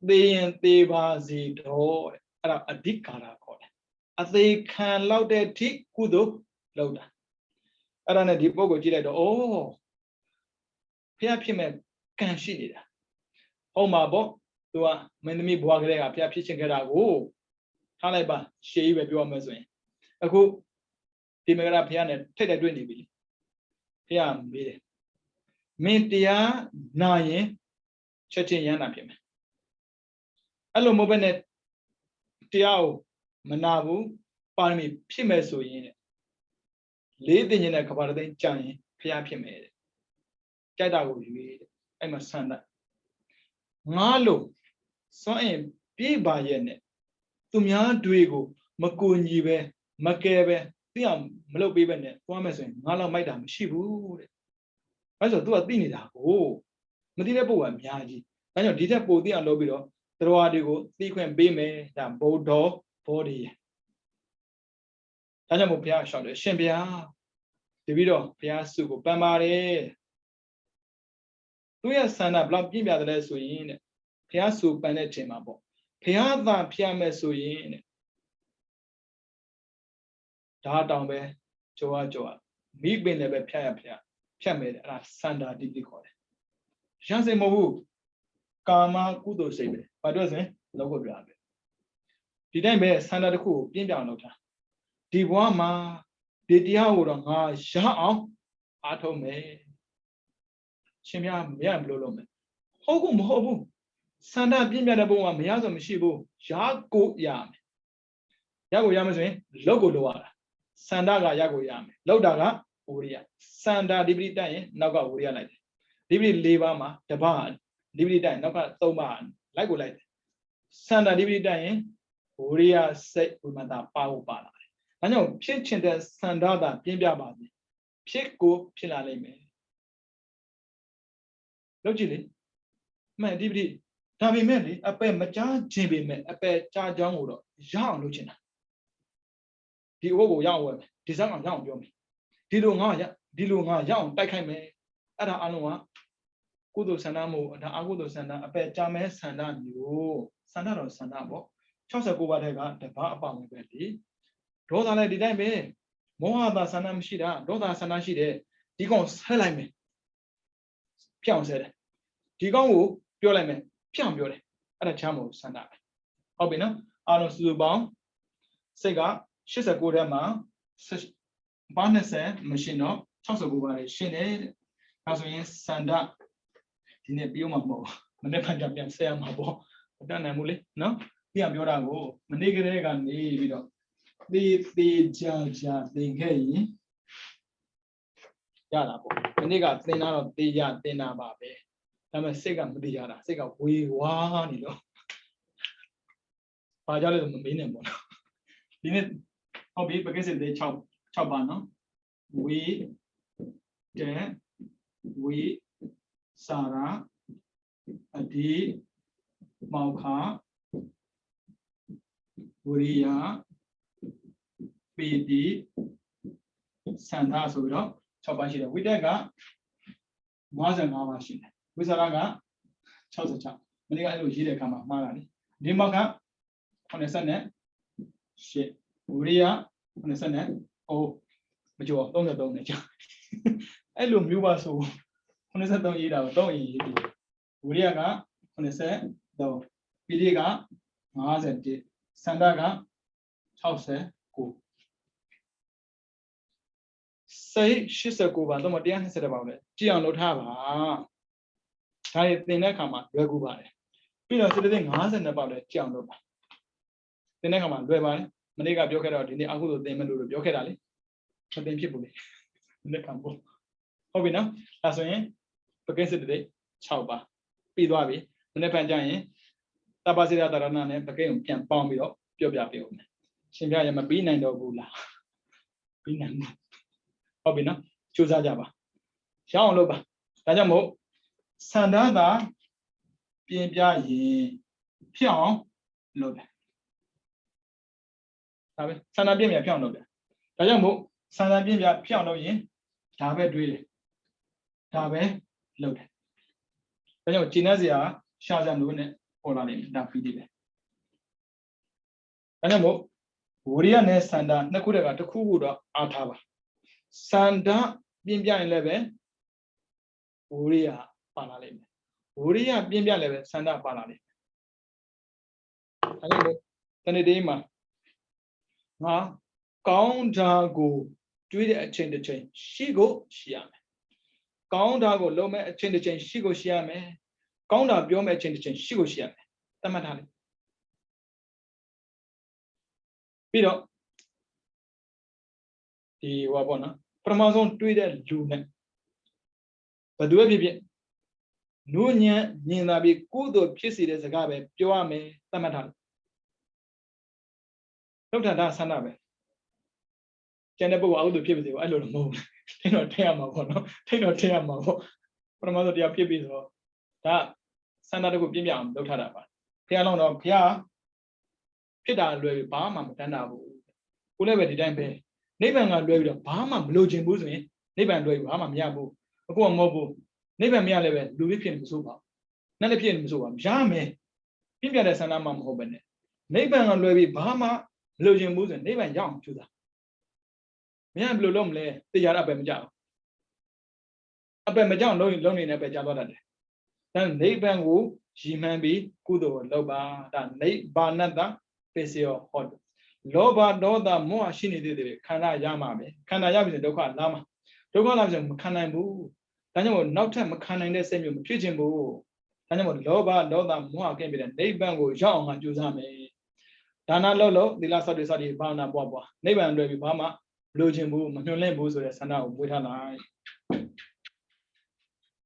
သေရင်သေပါစေတော့အဲ့ဒါအဓိကာရခေါ်တယ်အသေးခံလောက်တဲ့ထိကုသိုလ်လုပ်တာအဲ့ဒါနဲ့ဒီပုဂ္ဂိုလ်ကြည့်လိုက်တော့ဩဘုရားဖြစ်မဲ့ကံရှိနေတာဟုတ်မှာပေါ့သူကမင်းသမီးဘွားကလေးကဘုရားဖြစ်ချင်ခဲ့တာကိုထားလိုက်ပါရှေးကြီးပဲပြောမယ်ဆိုရင်အခုဒီမကရာဘုရားနဲ့ထိတ်တဲ့တွေ့နေပြီဘုရားမေးတယ်မင်းတရားနာရင်ချက်ချင်းရမ်းတာဖြစ်မယ်အဲ့လိုမဟုတ်ဘဲနဲ့တရားကိုမနာဘူးပါရမီဖြစ်မယ်ဆိုရင်လေးသိဉ္ဇနဲ့ကဘာသိန်းကြာရင်ဘုရားဖြစ်မယ်တဲ့ကြိုက်တာကိုရွေးတဲ့အဲ့မှာဆန္ဒငါလို့စွန့်ရင်ပြေးပါရဲ့နဲ့သူများတွေကိုမကူညီပဲမကယ်ပဲသိအောင်မလုပ်ပေးပဲနဲ့သွားမယ်ဆိုရင်ငါလောက်မိုက်တာမရှိဘူးတဲ့အဲ့ဆို तू ကသိနေတာကိုမသိတဲ့ပုဂ္ဂိုလ်ကအများကြီးဒါကြောင့်ဒီထက်ပိုသိအောင်လုပ်ပြီးတော့တရားတွေကိုသိခွင့်ပေးမယ်ဒါဗုဒ္ဓဘောဓိရဲ့ဒါကြောင့်မို့ဘုရားရှောက်တယ်ရှင်ဘုရားတပည့်တော်ဘုရားစုကိုပန်ပါတယ်သူရဲ့ဆန္ဒဘလောက်ပြည့်ပြတယ်လဲဆိုရင်တဲ့ဘုရားစုပန်တဲ့ချိန်မှာပေါ့ဘုရားသာဖျက်မယ်ဆိုရင်တဲ့ဒါတောင်ပဲကြောမိပင်လည်းပဲဖျက်မယ်တဲ့အဲ့ဒါစန္ဒာတိတိခေါ်တယ်ရန်စိတ်မဟုတ်ဘူးကာမကုသိုလ်စိတ်ပဲဘာလို့ဆိုရင်လောကုတ္တရာပဲဒီတိုင်းပဲစန္ဒာတစ်ခုကိုပြင်းပြအောင်လုပ်တာဒီဘဝမှာဒီတရားကိုတော့ငါရအောင်အားထုတ်မယ်ရှင်များမရဘလို့လုပ်မယ်ဟုတ်ကူမဟုတ်ဘူးစန္ဒပြင်းပြတဲ့ဘုံကမရဆိုမရှိဘူးရကိုရမယ်ရကိုရမယ်ဆိုရင်လောက်ကိုလိုရတာစန္ဒကရကိုရမယ်လောက်တာကဝိရိယစန္ဒဒီပတိတက်ရင်နောက်ကဝိရိယလိုက်တယ်ဒီပတိ၄ပါးမှာတစ်ပါးဒီပတိတက်ရင်နောက်က၃ပါးလိုက်ကိုလိုက်တယ်စန္ဒဒီပတိတက်ရင်ဝိရိယစိတ်ဝိမတပါဖို့ပါလာတယ်ဒါကြောင့်ဖြစ်ချင်တဲ့စန္ဒတာပြင်းပြပါစေဖြစ်ကိုဖြစ်လာလိမ့်မယ်လုပ်ကြည့်လေမှန်ဒီပတိဒါပေမဲ့လေအပယ်မကြားခြင်းပေမဲ့အပယ်ကြားကြောင်းကိုတော့ရအောင်လုပ်ချင်တာဒီအဝတ်ကိုရအောင်ဝယ်မယ်ဒီစက်ကောင်ရအောင်ပြောမယ်ဒီလိုငါရအောင်တိုက်ခိုက်မယ်အဲ့ဒါအလုံးကကုသိုလ်ဆန္ဒမို့ဒါအကုသိုလ်ဆန္ဒအပယ်ကြားမဲဆန္ဒမျိုးဆန္ဒတော့ဆန္ဒပေါ့69ပါးထဲကတပါးအပောင်ပဲလေဒေါသလည်းဒီတိုင်းပဲမောဟသာဆန္ဒမရှိတာဒေါသဆန္ဒရှိတယ်ဒီကောင်ဆဲလိုက်မယ်ပြောင်းဆဲတယ်ဒီကောင်ကိုပြောလိုက်မယ်ပြောင်းပြောတယ်အဲ့ဒါချမ်းမို့ဆန္ဒပဲဟုတ်ပြီနော်အားလုံးစုစုပေါင်းစိတ်က89ထဲမှာဘာ20မရှင်းတော့69ပါးလေရှင်းတယ်ဒါဆိုရင်ဆန္ဒဒီနေ့ပြောမှာမဟုတ်မနေ့ကပြန်ဆက်ရမှာပေါ့မတတ်နိုင်ဘူးလေနော်ပြန်ပြောတာကိုမနေ့ကတည်းကနေပြီးတော့သေးကြာသင်ခဲ့ရင်ရတာပေါ့မနေ့ကသင်တာတော့သေးကြသင်တာပါပဲဒါပေမဲ့စိတ်ကမသေးကြတာစိတ်ကဝေဝါးနေတော့ဘာကြောင့်လဲမမေးနဲ့ပေါ့နော်ဒီနေ့ဟုတ်ပြီပကိစ္စသေး6ပါနော်ဝေတဲ့ဝေစာရာအဒီမောခဝရိယပီတိစန္ဒဆိုပြီးတော့6ပါးရှိတယ်ဝိတက်က55ပါးရှိတယ်ဝိစာရက66မနေ့ကအဲ့လိုရေးတဲ့အခါမှာမှားတာလေဒီမောခ88ဝရိယ80နဲ့မကျော်33နဲ့ကြာအဲ့လိုမျိုးပါဆို83ရေးတာကို3ရေးပြီးဝိရိယက83ပီတိက51စန္ဒက69စိတ်89ပါတော့120ပါပဲကြည့်အောင်လုပ်ထားပါ ဒါရတင်တဲ့အခါမှာလွယ်ကူပါတယ်ပြီးတော့စစ်တဲ့52ပေါက်လည်းကြောင်တော့ပါတင်တဲ့အခါမှာလွယ်ပါတယ်မနေ့ကပြောခဲ့တော့ဒီနေ့အခုဆိုတင်မလို့ပြောခဲ့တာလေမတင်ဖြစ်ဘူးလေလက်ခံဖို့ဟုတ်ပြီနော်ဒါဆိုရင်ပကိစစ်တဲ့6ပါပြီးသွားပြီမနေ့ဖန်ကြရင်တပ္ပစိရတရဏနဲ့ပကိကိုပြန်ပေါင်းပြီးတော့ပြောပြပေးဦးမယ်ရှင်ပြရမပြီးနိုင်တော့ဘူးလားပြီးနိုင်မှာဟုတ်ပြီနော်စူးစမ်းကြပါရအောင်လုပ်ပါဒါကြောင့်မို့စန္ဒသာပြင်ပြရင်ဖြစ်အောင်လုပ်တယ်ဒါပဲစန္ဒပြင်ပြဖြစ်အောင်လုပ်တယ်ဒါကြောင့်မို့စန္ဒပြင်ပြဖြစ်အောင်လုပ်ရင်ဒါပဲတွေးတယ်ဒါပဲလုပ်တယ်ဒါကြောင့်ကျင့်တဲ့စရာရှာစံလို့နဲ့ပေါ်လာလိမ့်မယ်ဒါပြီးသေးတယ်ဒါကြောင့်မို့ဝရိယနဲ့စန္ဒနှစ်ခုတည်းကတစ်ခုခုတော့အားထားပါစန္ဒပြင်ပြရင်လည်းပဲဝရိယပါလာလိမ့်မယ်ဝရိယပြင်ပြလည်းပဲစန္ဒပါလာလိမ့်မယ်ဒါကြောင့်မို့တနေ့တည်းမှာငါကောင်းတာကိုတွေးတဲ့အချိန်တစ်ချိန်ရှိကိုရှိရမယ်ကောင်းတာကိုလုံးမဲ့အချိန်တစ်ချိန်ရှိကိုရှိရမယ်ကောင်းတာပြောမဲ့အချိန်တစ်ချိန်ရှိကိုရှိရမယ်သတ်မှတ်ထားလိမ့်ပြီးတော့ဒီဟောပေါ့နော်ပထမဆုံးတွေးတဲ့လူနဲ့ဘယ်သူပဲဖြစ်ဖြစ်နုညံ့မြင်လာပြီးကိုယ်တော်ဖြစ်စေတဲ့စကားပဲပြောရမယ်သတ်မှတ်ထားလိမ့်လောက်တာဒါဆန္ဒပဲကျန်တဲ့ပုဂ္ဂိုလ်အကုသိုလ်ဖြစ်ပါစေပေါ့အဲ့လိုတော့မဟုတ်ဘူးထိတော့ထည့်ရမှာပေါ့နော်ထိတော့ထည့်ရမှာပေါ့ပထမဆုံးတရားဖြစ်ပြီဆိုတော့ဒါဆန္ဒတခုပြင်းပြအောင်လုပ်ထားတာပါဘုရားလုံးတော့ဘုရားဖြစ်တာလွယ်ပြီးဘာမှမတန်းတာဘူးကိုလည်းပဲဒီတိုင်းပဲနိဗ္ဗာန်ကလွယ်ပြီးတော့ဘာမှမလိုချင်ဘူးဆိုရင်နိဗ္ဗာန်လွယ်ပြီးဘာမှမရဘူးအခုကမဟုတ်ဘူးနိဗ္ဗာန်မရလည်းပဲလူလေးဖြစ်နေမဆိုးပါဘူးနဲ့လည်းဖြစ်နေမဆိုးပါဘူးရမယ်ပြင်းပြတဲ့ဆန္ဒမှမဟုတ်ပဲနဲ့နိဗ္ဗာန်ကလွယ်ပြီးဘာမှမလိုချင်ဘူးဆိုရင်နိဗ္ဗာန်ရောက်အောင်ကြိုးစားမရဘယ်လိုလုပ်မလဲတရားအပယ်မကြောက်အပယ်မကြောက်လုံးနေနဲ့ပဲကြားသွားတတ်တယ်ဒါနိဗ္ဗာန်ကိုရည်မှန်းပြီးကုသိုလ်ကိုလုပ်ပါဒါနိဗ္ဗာနတ္တပစ္စယောဟောလောဘဒေါသမောဟရှိနေတဲ့တွေခန္ဓာရမှာပဲခန္ဓာရပြီဆိုဒုက္ခလာမှာဒုက္ခလာပြီဆိုမခံနိုင်ဘူးဒါကြောင့်နောက်ထပ်မခံနိုင်တဲ့စိတ်မျိုးမဖြစ်ချင်ဘူးဒါကြောင့်လောဘဒေါသမောဟကင်းပြီးတဲ့နိဗ္ဗာန်ကိုရောက်အောင်ကြိုးစားမယ်ဒါနလို့သီလဆောက်တည်ဆောက်တည်ဘာဝနာပွားပွားနိဗ္ဗာန်တွေ့ပြီးဘာမှလိုချင်ဘူးမညွှန်လင့်ဘူးဆိုတဲ့ဆန္ဒကိုမွေးထားလိုက်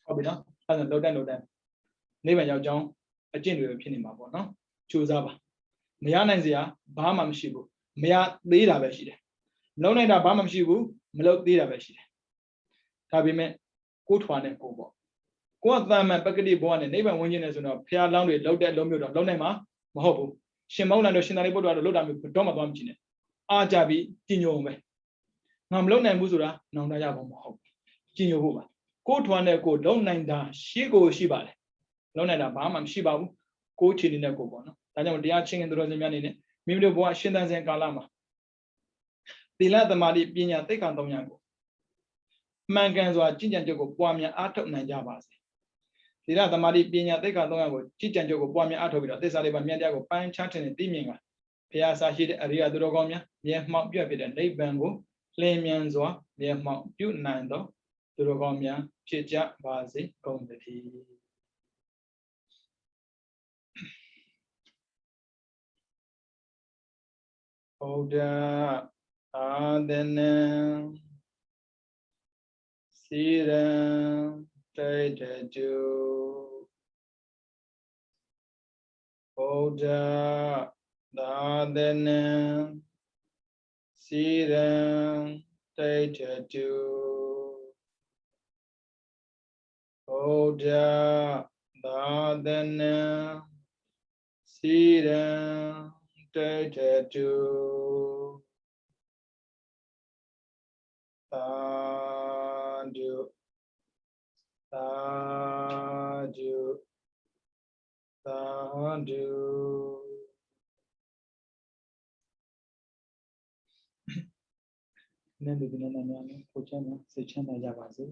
ဟုတ်ပြီနော်အဲ့ဒါလောက်တဲ့နိဗ္ဗာန်ရောက်ကြောင်းအကျင့်တွေဖြစ်နေမှာပေါ့နော်ကြိုးစားပါမရနိုင်စရာဘာမှမရှိဘူးမရသေးတာပဲရှိတယ်မလုပ်နိုင်တာဘာမှမရှိဘူးမလုပ်သေးတာပဲရှိတယ်ဒါပေမဲ့ကိုထွားနဲ့ကိုပေါ့ကိုကသာမန်ပကတိဘောကနေနိဗ္ဗာန်ဝင်ခြင်းနဲ့ဆိုတော့ဖျားလောင်းတွေလောက်တဲ့လုံးမျိုးတော့လုံးနိုင်မှာမဟုတ်ဘူးရှင်မောင်းလာတော့ရှင်သာရိပုတ္တရာတော့လောက်တာမျိုးတော့မသွားမကြည့်နဲ့အားကြပြီးကြည်ညိုပဲငါမလုံနိုင်ဘူးဆိုတာနောင်တရဖို့မဟုတ်ကြည်ညိုဖို့ပါကိုထွားနဲ့ကိုလုံနိုင်တာရှိကိုရှိပါတယ်လုံနိုင်တာဘာမှမရှိပါဘူးကိုချီနေတဲ့ကိုပေါ့နော်ဒါကြောင့်တရားချင်းခင်သူတော်စင်များအနေနဲ့မိမိတို့ဘဝရှင်သန်စဉ်ကာလမှာသီလသမာဓိပညာသိက္ခာ၃យ៉ាងကိုမှန်ကန်စွာကြည်ကြံကြုတ်ကိုပွားများအားထုတ်နိုင်ကြပါစေသီလသမာဓိပညာသိက္ခာ၃យ៉ាងကိုကြည်ကြံကြုတ်ကိုပွားများအားထုတ်ပြီးတော့သစ္စာလေးပါးမြတ်တရားကိုပန်းချထင်သိမြင်ကဘုရားစာရှိတဲ့အရိယသူတော်ကောင်းများမျက်မှောက်ပြည့်ဖြစ်တဲ့နိဗ္ဗာန်ကိုလင်းမြန်စွာမျက်မှောက်ပြုနိုင်သောသူတော်ကောင်းများဖြစ်ကြပါစေကုန်သတည်းဘုဒ္ဓအာသနံစီရံတေတတုဘုဒ္ဓသာသနံစီရံတေတတုဘုဒ္ဓသာသနံစီရံတေတတုသာဓုသာဓုသာဓုနန္ဒီနန္ဒနာကိုချမ်းသာစိတ်ချမ်းသာကြပါစေ